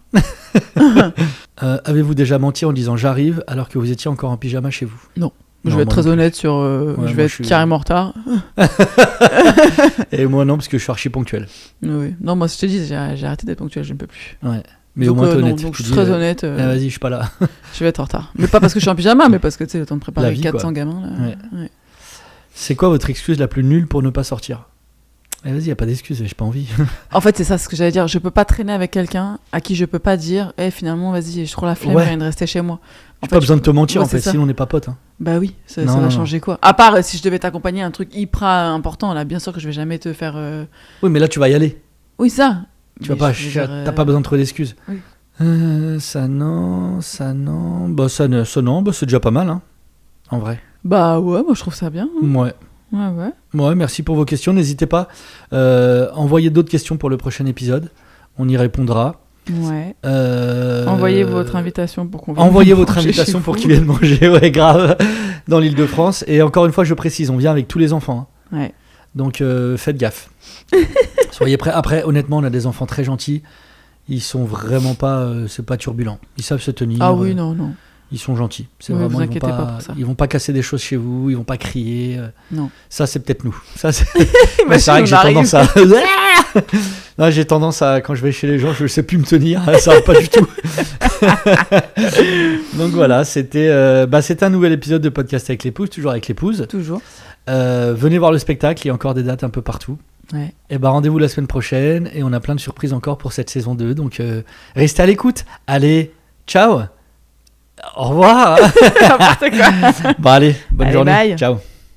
Avez-vous déjà menti en disant j'arrive alors que vous étiez encore en pyjama chez vous? Non. Je vais être très honnête sur. Je vais être carrément en retard. Et moi, non, parce que je suis archi ponctuel. Oui. Non, moi, je te dis, j'ai arrêté d'être ponctuel, je ne peux plus. Ouais. Mais au moins, t'es honnête. Donc, je suis très honnête. Vas-y, je suis pas là. Je vais être en retard. Mais pas parce que je suis en pyjama, mais parce que tu sais, le temps de préparer vie, 400 gamins. Là. Ouais. C'est quoi votre excuse la plus nulle pour ne pas sortir? Vas-y, y a pas d'excuse, j'ai pas envie. En fait, c'est ça ce que j'allais dire. Je peux pas traîner avec quelqu'un à qui je peux pas dire finalement, vas-y, j'ai trop la flemme, j'ai envie de rester chez moi. J'ai pas besoin de te mentir, en fait, sinon on n'est pas potes. Hein. Bah oui, ça va changer quoi? À part si je devais t'accompagner à un truc hyper important, là, bien sûr que je vais jamais te faire. Oui, mais là, tu vas y aller. Oui, ça. Tu vas pas, t'as pas besoin de trouver d'excuses. Oui. Ça non. Bah, ça non, bah, c'est déjà pas mal, hein, en vrai. Bah ouais, moi je trouve ça bien. Hein. Ouais. Ouais. Merci pour vos questions. N'hésitez pas. Envoyez d'autres questions pour le prochain épisode. On y répondra. Ouais. Envoyez votre invitation pour qu'on vienne Envoyez votre invitation pour qu'ils viennent manger, ouais, grave, dans l'Île-de-France. Et encore une fois, je précise, on vient avec tous les enfants. Hein. Ouais. Donc faites gaffe. Soyez prêts. Après, honnêtement, on a des enfants très gentils. Ils sont vraiment pas, c'est pas turbulent. Ils savent se tenir. Ah oui, non. Ils sont gentils. C'est Oui, vraiment, vous inquiétez pas pour ça. Ils vont pas casser des choses chez vous. Ils vont pas crier. Non. Ça, c'est peut-être nous. Ça, c'est Bah, c'est vrai que j'ai tendance à. Non, j'ai tendance à, quand je vais chez les gens, je sais plus me tenir. Ça va pas du tout. Donc voilà, c'était un nouvel épisode de Podcast avec l'épouse, toujours avec l'épouse. Toujours. Venez voir le spectacle, il y a encore des dates un peu partout. Ouais. Et rendez-vous la semaine prochaine et on a plein de surprises encore pour cette saison 2. Donc restez à l'écoute. Allez, ciao. Au revoir. N'importe quoi. Bon allez, bonne journée. Bye. Ciao.